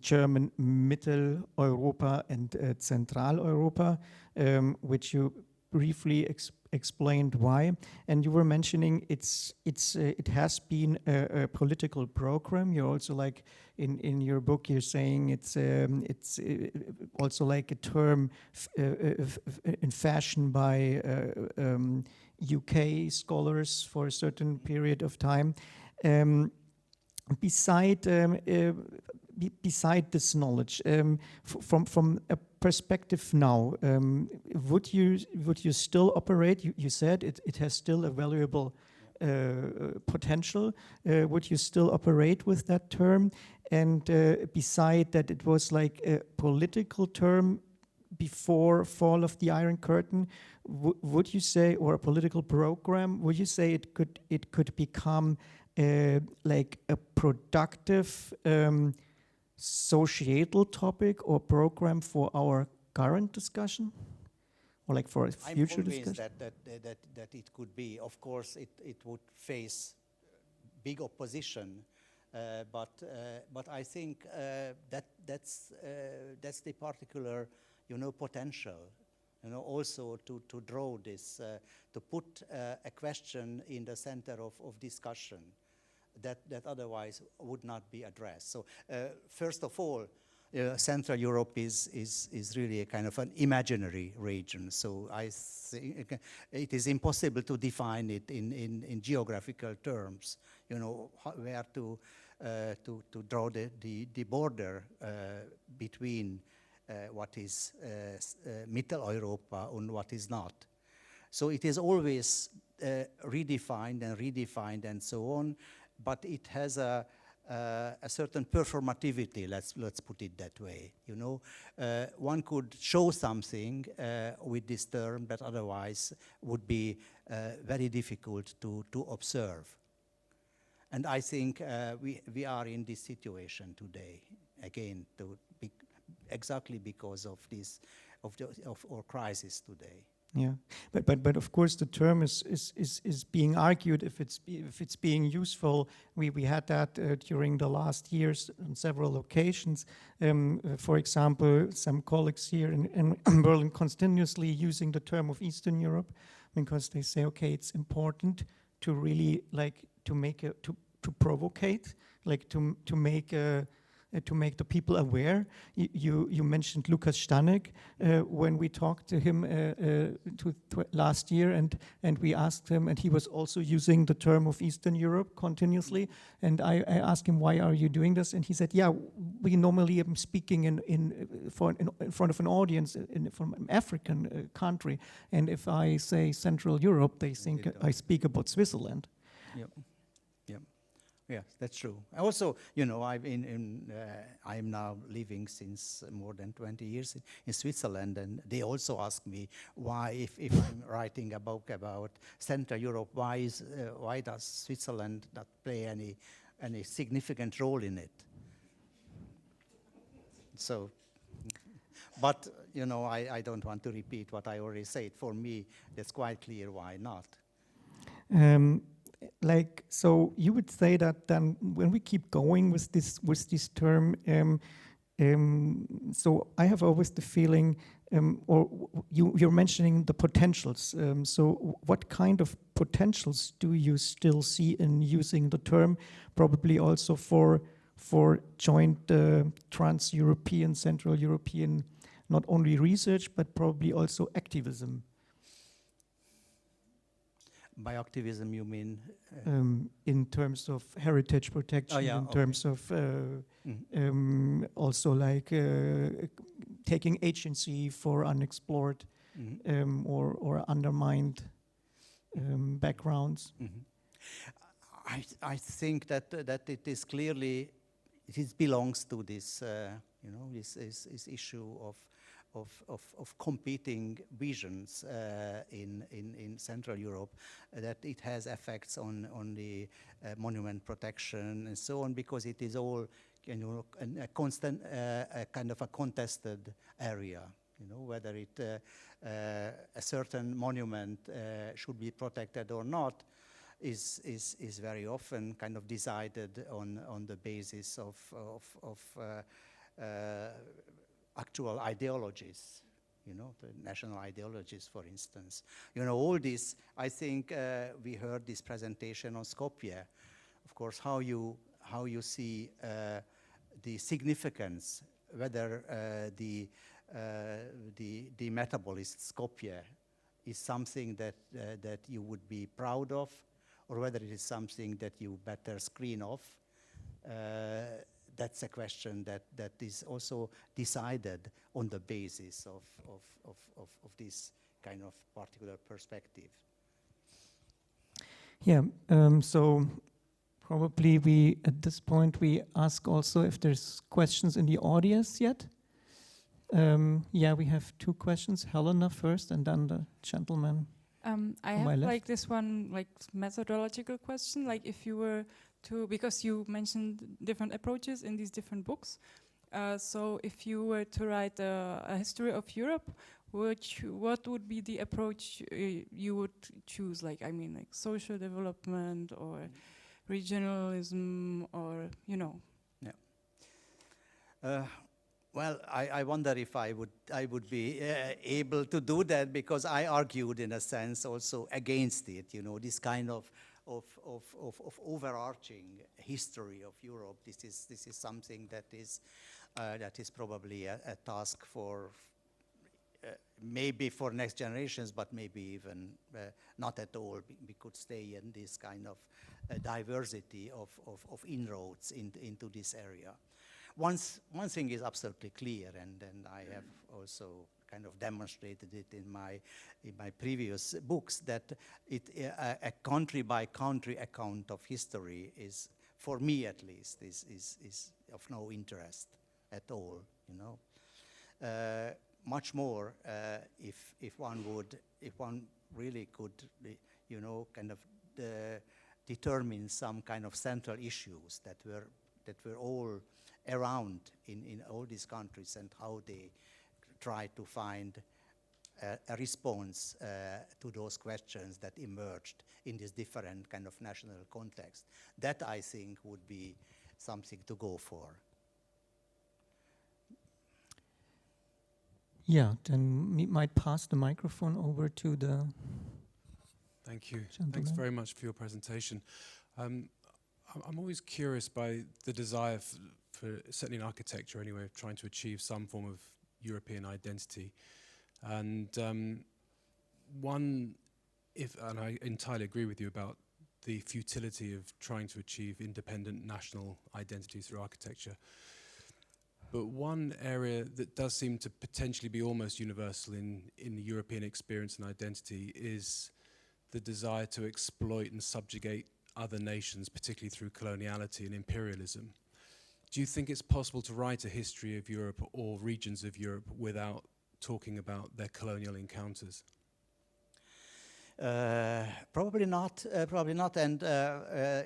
German Mitteleuropa and Zentraleuropa, which you briefly explained why, and you were mentioning it has been a political program. You're also in your book you're saying it's also like a term in fashion by UK scholars for a certain period of time. Beside this knowledge, from a perspective now, would you still operate? You said it has still a valuable potential. Would you still operate with that term? And beside that, it was like a political term before fall of the Iron Curtain. Would you say, or a political program? Would you say it could become like a productive societal topic or program for our current discussion, or like for a future discussion? I'm convinced that it could be. Of course, it would face big opposition, but I think that's the particular potential. Also to draw this, to put a question in the center of discussion that otherwise would not be addressed. So first of all, Central Europe is really a kind of an imaginary region. So I think it is impossible to define it in geographical terms. Where to draw the border between what is Mitteleuropa and what is not. So it is always redefined and so on, but it has a certain performativity, let's put it that way. One could show something with this term that otherwise would be very difficult to observe. And I think we are in this situation today, again, exactly because of this, of our crisis today. Yeah, but of course the term is being argued if it's being useful. We had that during the last years on several occasions. For example, some colleagues here in Berlin continuously using the term of Eastern Europe because they say, okay, it's important to really to provocate, to make the people aware. You mentioned Lukas Stanek when we talked to him last year, and we asked him, and he was also using the term of Eastern Europe continuously. And I asked him, why are you doing this? And he said, yeah, we normally am speaking in front of an audience from an African country, and if I say Central Europe, they think I speak about Switzerland. Yep. Yes, that's true. Also, you know, I'm now living since more than 20 years in Switzerland, and they also ask me why, if I'm writing a book about Central Europe, why does Switzerland not play any significant role in it? So, but you know, I don't want to repeat what I already said. For me, that's quite clear why not. Like, so you would say that then when we keep going with this term, so I have always the feeling, or you're mentioning the potentials. So what kind of potentials do you still see in using the term? Probably also for joint trans-European, Central European, not only research, but probably also activism. By activism, you mean? In terms of heritage protection, in terms of also like taking agency for unexplored or undermined backgrounds. I think that it is clearly, it belongs to this, you know, this issue of competing visions in Central Europe, that it has effects on the monument protection and so on, because it is all, you know, a constant, kind of a contested area. You know, whether a certain monument should be protected or not is very often kind of decided on the basis of actual ideologies, you know, the national ideologies, for instance. You know, all this, I think we heard this presentation on Skopje. Of course, how you see the significance, whether the metabolist Skopje is something that you would be proud of, or whether it is something that you better screen off. That's a question that is also decided on the basis of this kind of particular perspective. Yeah, so probably at this point we ask also if there's questions in the audience yet. Yeah, we have two questions. Helena first, and then the gentleman. I have like this one, like methodological question, like if you were to, because you mentioned different approaches in these different books. So if you were to write a history of Europe, what would be the approach you would choose? Like, I mean, like social development or regionalism, or, you know? Yeah. Well, I wonder if I would be able to do that, because I argued in a sense also against it. You know, this kind of overarching history of Europe. This is something that is probably a task for maybe for next generations, but maybe even not at all. We could stay in this kind of diversity of inroads into this area. One thing is absolutely clear, and I have also kind of demonstrated it in my previous books, that a country by country account of history is, for me at least, is of no interest at all. You know, much more if one really could, you know, kind of determine some kind of central issues that were all around in all these countries, and how they try to find a response to those questions that emerged in this different kind of national context. That, I think, would be something to go for. Yeah, then we might pass the microphone over to the Thank you. gentleman. Thanks very much for your presentation. I'm always curious by the desire for certainly in architecture anyway, of trying to achieve some form of European identity. And and I entirely agree with you about the futility of trying to achieve independent national identity through architecture. But one area that does seem to potentially be almost universal in the European experience and identity is the desire to exploit and subjugate other nations, particularly through coloniality and imperialism. Do you think it's possible to write a history of Europe or regions of Europe without talking about their colonial encounters? Probably not, and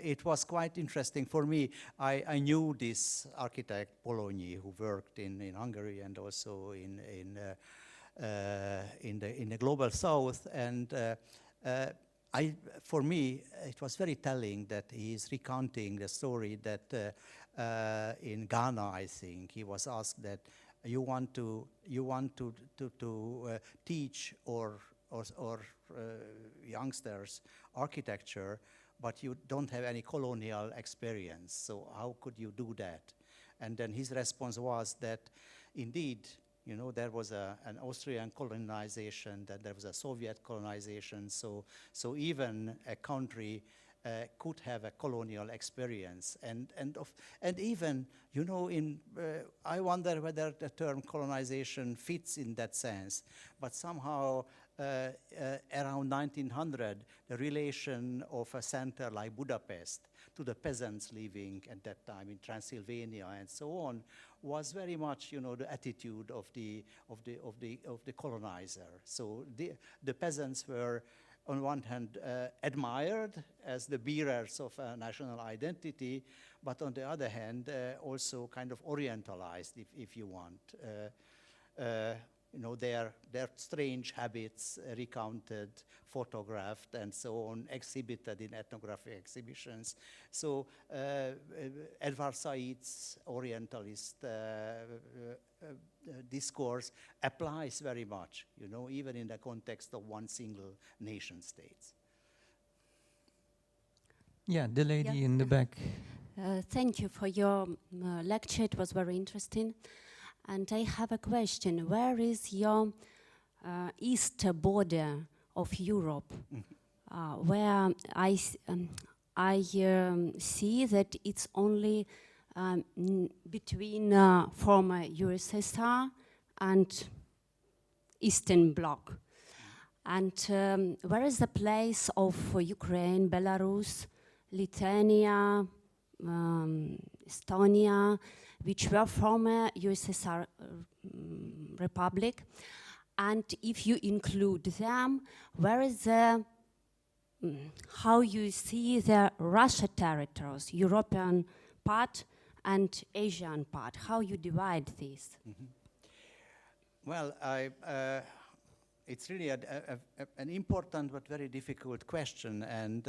it was quite interesting for me. I knew this architect, Polonyi, who worked in Hungary and also in the global south, and for me, it was very telling that he is recounting the story that in Ghana, I think, he was asked that you want to teach or youngsters architecture, but you don't have any colonial experience. So how could you do that? And then his response was that, indeed, you know, there was an Austrian colonization, that there was a Soviet colonization. So even a country could have a colonial experience, and even, you know, I wonder whether the term colonization fits in that sense, but somehow around 1900, the relation of a center like Budapest to the peasants living at that time in Transylvania and so on was very much, you know, the attitude of the colonizer. So the peasants were, on one hand, admired as the bearers of a national identity, but on the other hand, also kind of orientalized, if you want. You know, their strange habits recounted, photographed, and so on, exhibited in ethnographic exhibitions. So Edward Said's Orientalist discourse applies very much, you know, even in the context of one single nation state. Yeah, the lady in the back. Thank you for your lecture. It was very interesting. And I have a question. Where is your east border of Europe? Where I see that it's only between former USSR and Eastern Bloc. And where is the place of Ukraine, Belarus, Lithuania, Estonia, which were former USSR republic? And if you include them, where is the, how you see the Russia territories, European part and Asian part, how you divide this? Well, it's really an important but very difficult question, and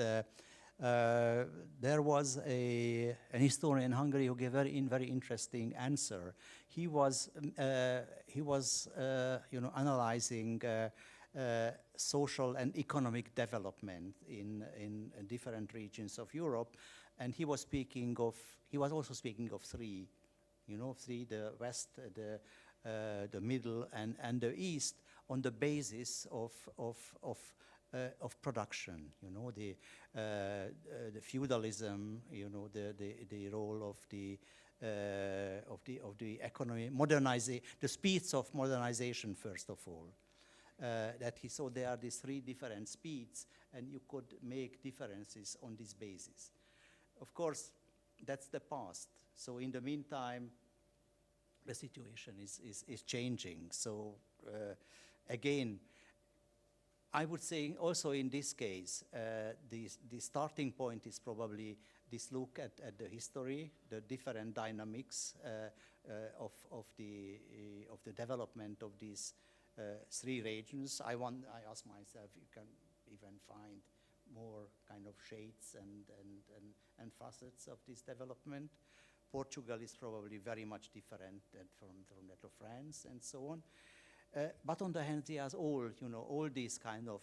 there was an historian in Hungary who gave a very interesting answer. He was you know, analyzing social and economic development in different regions of Europe, and he was also speaking of three, you know, the West, the Middle, and the East, on the basis of production, you know, the feudalism, you know, the role of the economy, the speeds of modernization, first of all. That he saw there are these three different speeds, and you could make differences on this basis. Of course, that's the past. So in the meantime, the situation is changing. So again, I would say also in this case, the starting point is probably this look at the history, the different dynamics of the development of these three regions. I ask myself, you can even find more kind of shades and facets of this development. Portugal is probably very much different from that of France and so on. But on the hand, there's all, you know, all these kind of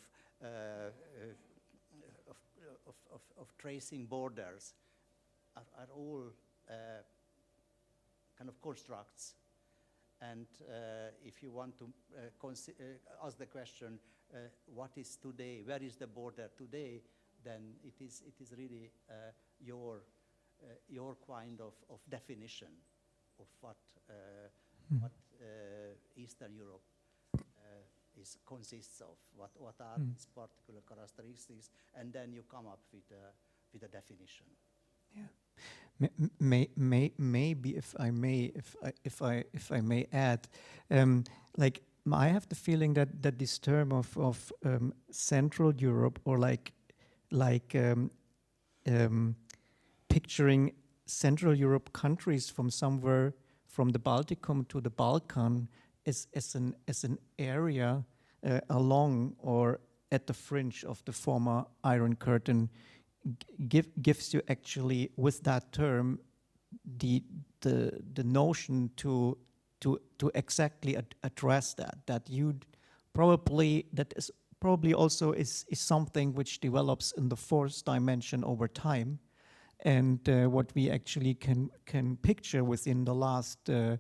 tracing borders are all kind of constructs. And if you want to ask the question, what is today, where is the border today, then it is really your kind of definition of what Eastern Europe consists of, what are its particular characteristics, and then you come up with with a definition. Maybe if I may add, like I have the feeling that this term of Central Europe, or picturing Central Europe countries from somewhere from the Balticum to the Balkan as an area along or at the fringe of the former Iron Curtain gives you actually, with that term, the notion to exactly address that is probably also is something which develops in the fourth dimension over time, and what we actually can picture within the last 2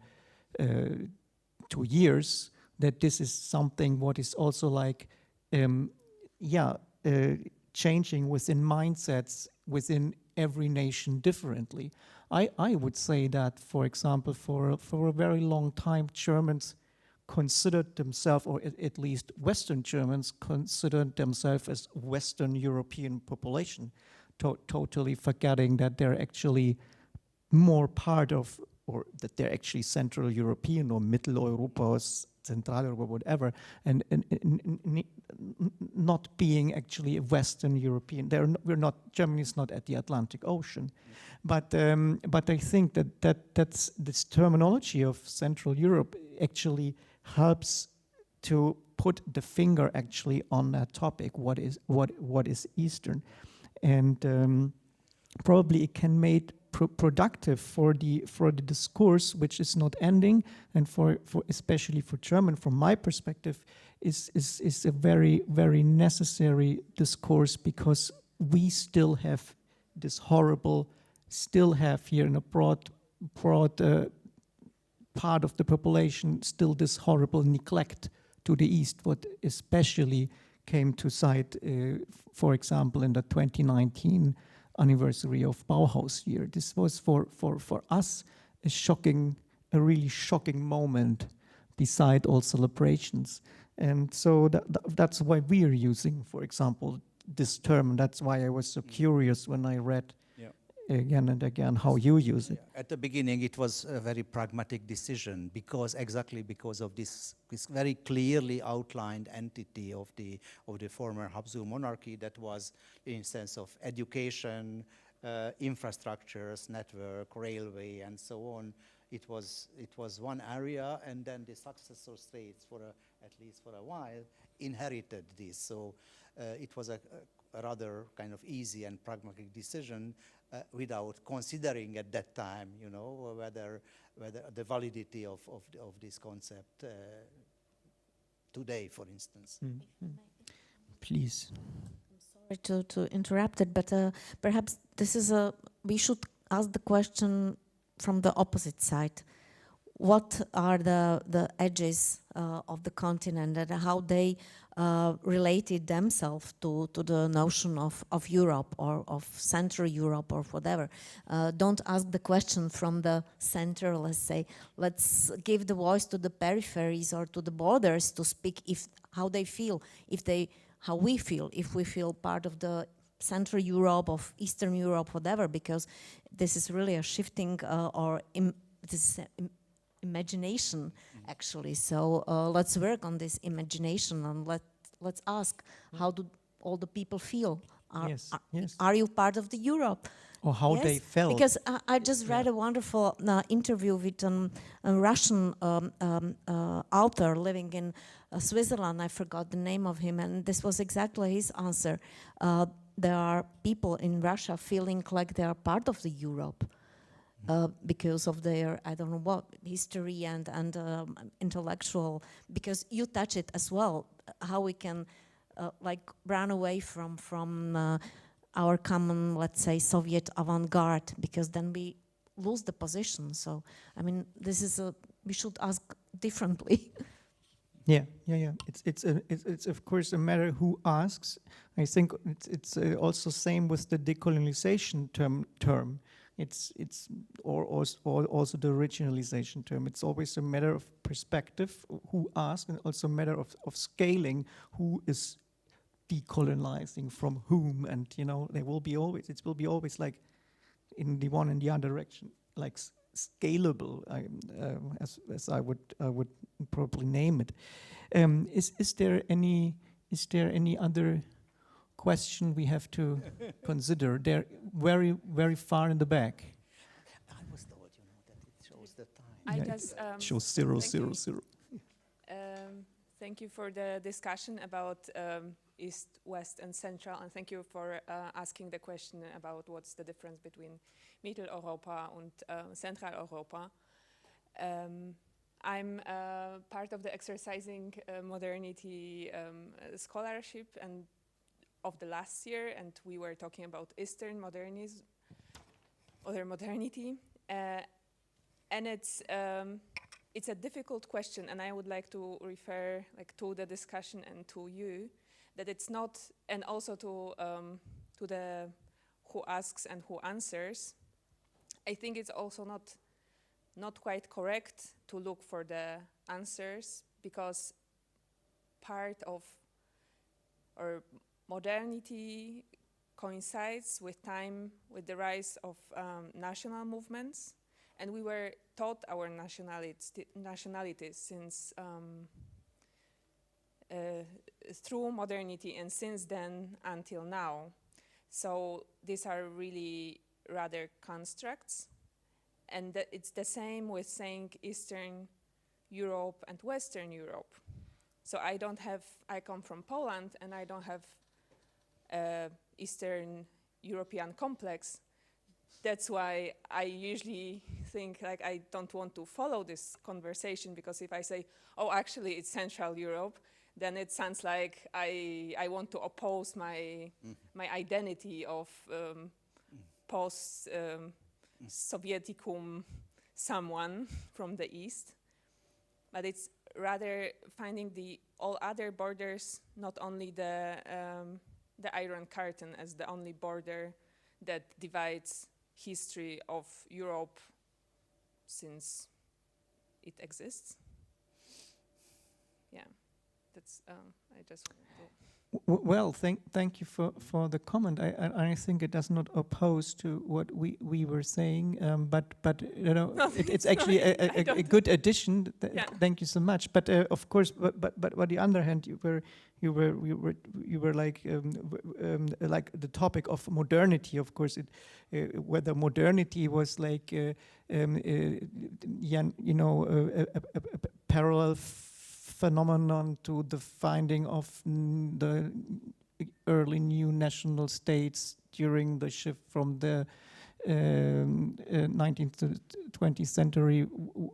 years, that this is something what is also like changing within mindsets within every nation differently. I would say that, for example, for a very long time, Germans considered themselves, or at least Western Germans considered themselves as Western European population, totally forgetting that they're actually more part of, or that they're actually Central European or Mitteleuropa or Central Europe or whatever, and not being actually a Western European. Germany is not at the Atlantic Ocean, but I think that's this terminology of Central Europe actually helps to put the finger actually on that topic. What is Eastern, and probably it can make productive for the discourse, which is not ending, and for especially for German, from my perspective, is a very, very necessary discourse, because we still have this horrible, here in a broad part of the population, still this horrible neglect to the East, what especially came to sight, for example, in the 2019 anniversary of Bauhaus year. This was for us a really shocking moment beside all celebrations. And so that's why we are using, for example, this term. That's why I was so curious when I read again and again how you use it. At the beginning, it was a very pragmatic decision, exactly because of this very clearly outlined entity of the former Habsburg monarchy, that was in sense of education, infrastructures, network, railway, and so on. It was one area, and then the successor states, at least for a while, inherited this. So it was a rather kind of easy and pragmatic decision, without considering at that time, whether the validity of this concept today, for instance. Mm-hmm. Please. I'm sorry to interrupt it, but perhaps we should ask the question from the opposite side. What are the edges of the continent, and how they related themselves to the notion of Europe, or of Central Europe, or whatever? Don't ask the question from the center, let's say. Let's give the voice to the peripheries or to the borders to speak how they feel, how we feel, if we feel part of the Central Europe, of Eastern Europe, whatever, because this is really a shifting imagination, actually. So let's work on this imagination, and let's ask, how do all the people feel? Are you part of the Europe? Or how they felt? Because I just read a wonderful interview with a Russian author living in Switzerland. I forgot the name of him, and this was exactly his answer. There are people in Russia feeling like they are part of the Europe. Because of their, I don't know what, history and intellectual, because you touch it as well, how we can run away from our common, let's say, Soviet avant-garde, because then we lose the position. So, I mean, we should ask differently. Yeah. It's of course a matter who asks. I think it's also same with the decolonization term. It's also the regionalization term. It's always a matter of perspective, who asks, and also a matter of scaling, who is decolonizing from whom, and you know, it will be always like in the one and the other direction, like scalable, as I would probably name it. Is there any other question we have to consider? They're very far in the back. I was told, you know, that it shows the time. I Yeah, just it shows 0, 0, 0. Thank you for the discussion about East, West, and Central, and thank you for asking the question about what's the difference between Mitteleuropa and Centraleuropa. I'm part of the exercising modernity scholarship and of the last year, and we were talking about Eastern modernism, or modernity, and it's a difficult question, and I would like to refer to the discussion and to you, that it's not, and also to the who asks and who answers. I think it's also not quite correct to look for the answers, because part of or modernity coincides with time, with the rise of national movements, and we were taught our nationalities since through modernity, and since then until now. So these are really rather constructs, and it's the same with saying Eastern Europe and Western Europe. So I come from Poland, and I don't have Eastern European complex. That's why I usually think like I don't want to follow this conversation, because if I say, oh, actually it's Central Europe, then it sounds like I want to oppose my identity of post-Sovieticum someone from the East. But it's rather finding all other borders, not only the Iron Curtain as the only border that divides history of Europe since it exists. Yeah, that's I just want to. Well, thank you for the comment. I think it does not oppose to what we were saying, but you know, it's actually a good addition. Thank you so much. But of course, but on the other hand, you were like the topic of modernity. Of course, whether modernity was like a parallel phenomenon to the finding of the early new national states during the shift from the 19th to 20th century,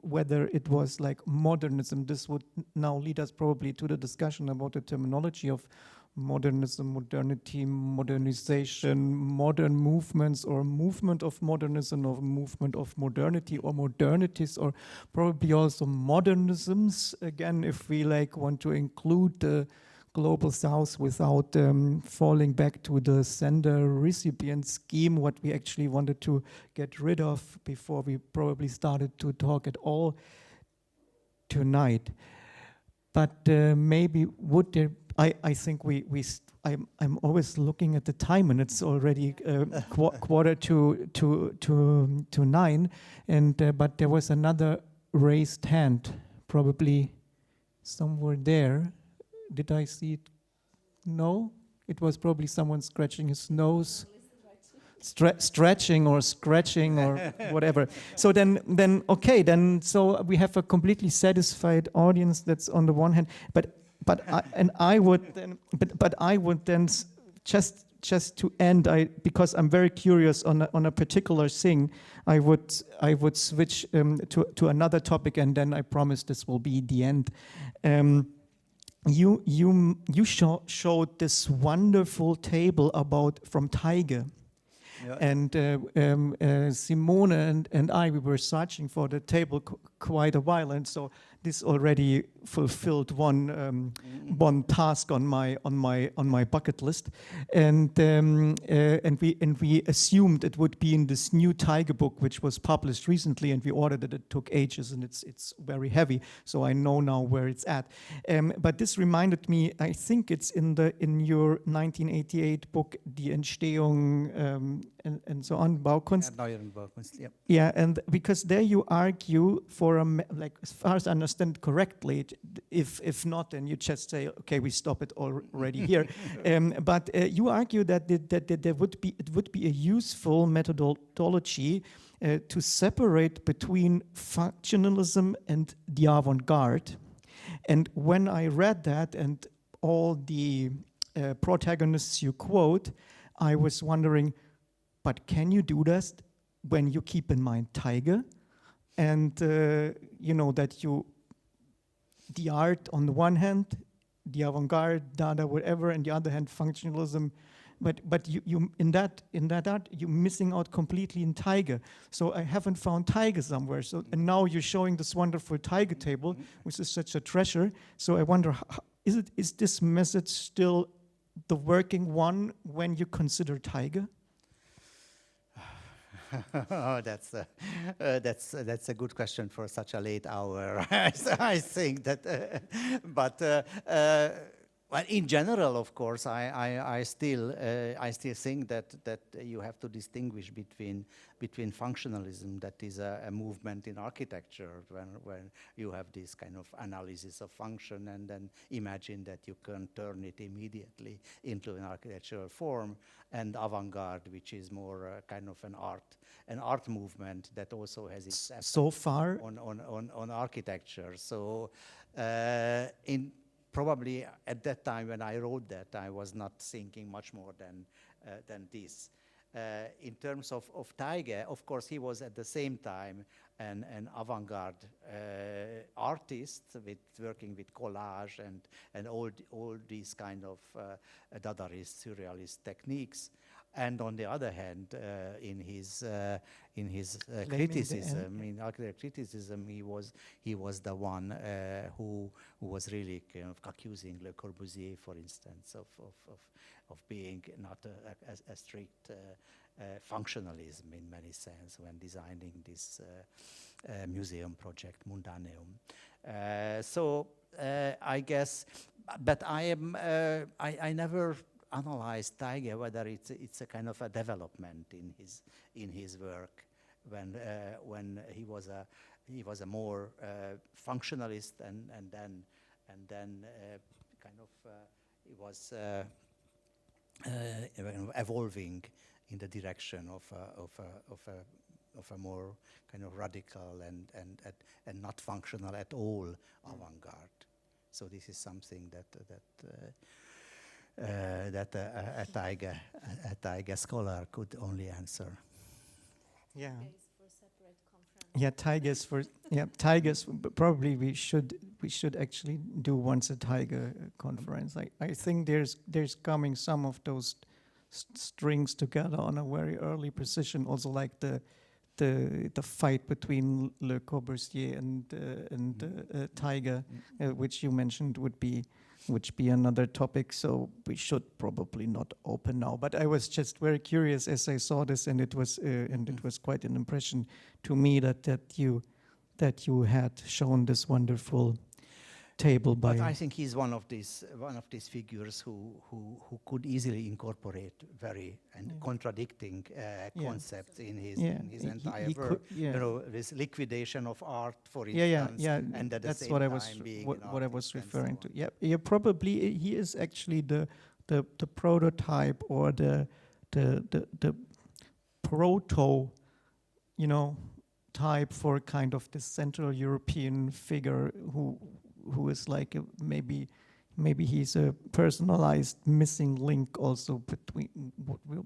whether it was like modernism. This would now lead us probably to the discussion about the terminology of modernism, modernity, modernization, modern movements, or movement of modernism, or movement of modernity, or modernities, or probably also modernisms, again, if we like want to include the global south without falling back to the sender-recipient scheme, what we actually wanted to get rid of before we probably started to talk at all tonight. But maybe would there, I think I'm always looking at the time, and it's already quarter to 9, and but there was another raised hand, probably somewhere there. Did I see it? No, it was probably someone scratching his nose, stretching or scratching or whatever. So then okay, then so we have a completely satisfied audience. That's on the one hand, but I would then just to end, because I'm very curious on a particular thing, I would switch to another topic, and then I promise this will be the end. You showed this wonderful table from Teige. Yeah. And Simone and I, we were searching for the table quite a while, and so this already fulfilled one task on my bucket list, and we assumed it would be in this new Tiger book, which was published recently, and we ordered it. It took ages, and it's very heavy, so I know now where it's at. But this reminded me, I think it's in your 1988 book, Die Entstehung and so on, Baukunst. Yeah, and because there you argue for like, as far as I understand correctly, if not, then you just say, okay, we stop it already here. But you argue that it would be a useful methodology to separate between functionalism and the avant-garde. And when I read that and all the protagonists you quote, I was wondering, but can you do that when you keep in mind Tiger? And you know that the art on the one hand, the avant-garde, Dada, whatever, and the other hand, functionalism. But you in that art, you're missing out completely in Tiger. So I haven't found Tiger somewhere. So and now you're showing this wonderful Tiger table, which is such a treasure. So I wonder, is this message still the working one when you consider Tiger? Oh, that's a good question for such a late hour. I think that, well, in general, of course, I still think that you have to distinguish between functionalism, that is a movement in architecture, when you have this kind of analysis of function and then imagine that you can turn it immediately into an architectural form, and avant-garde, which is more kind of an art movement that also has its effect so far on architecture. So probably at that time when I wrote that, I was not thinking much more than this. In terms of Tiger, of course, he was at the same time an avant-garde artist working with collage and all these kind of Dadaist, surrealist techniques. And on the other hand, in his criticism, in architecture criticism, he was the one who was really kind of accusing Le Corbusier, for instance, of being not a strict functionalism in many sense when designing this museum project Mundaneum. So I guess, but I never analyzed Tiger whether it's a kind of a development in his work when he was a more functionalist and then kind of he was evolving in the direction of a more kind of radical and not functional at all avant-garde. So this is something that a Tiger scholar could only answer. Yeah. Yeah, Tigers. Probably we should actually do once a Tiger conference. I think there's coming some of those strings together on a very early position. Also, like the fight between Le Corbusier and Tiger, which you mentioned would be another topic, so we should probably not open now. But I was just very curious as I saw this, and it was quite an impression to me that you had shown this wonderful table by. But I think he's one of these figures who could easily incorporate very contradicting concepts in his entire work. You know, this liquidation of art, for instance, and at the same time being what I was referring to. Yeah, probably he is actually the prototype or the proto, type for kind of this Central European figure who is like maybe he's a personalized missing link also between what we're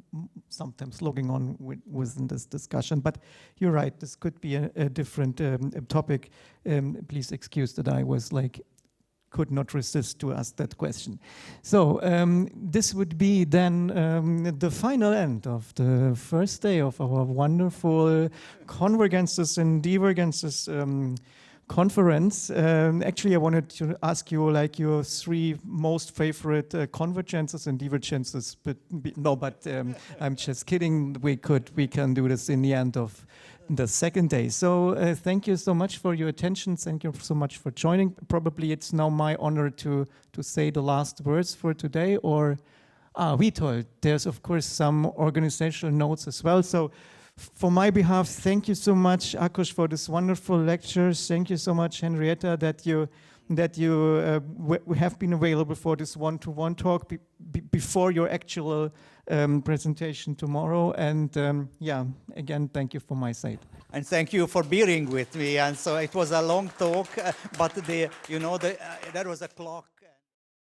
sometimes logging on within this discussion. But you're right, this could be a different topic. Please excuse that I was could not resist to ask that question. So this would be then the final end of the first day of our wonderful Convergences and Divergences conference. Actually, I wanted to ask you like your 3 most favorite convergences and divergences, but I'm just kidding. We can do this in the end of the second day. So thank you so much for your attention. Thank you so much for joining. Probably it's now my honor to say the last words for today, or Witold. There's of course some organizational notes as well. So for my behalf, thank you so much, Ákos, for this wonderful lecture. Thank you so much, Henrietta, that you have been available for this one-to-one talk before your actual presentation tomorrow. And yeah, again, thank you from my side. And thank you for bearing with me. And so it was a long talk, but there was a clock.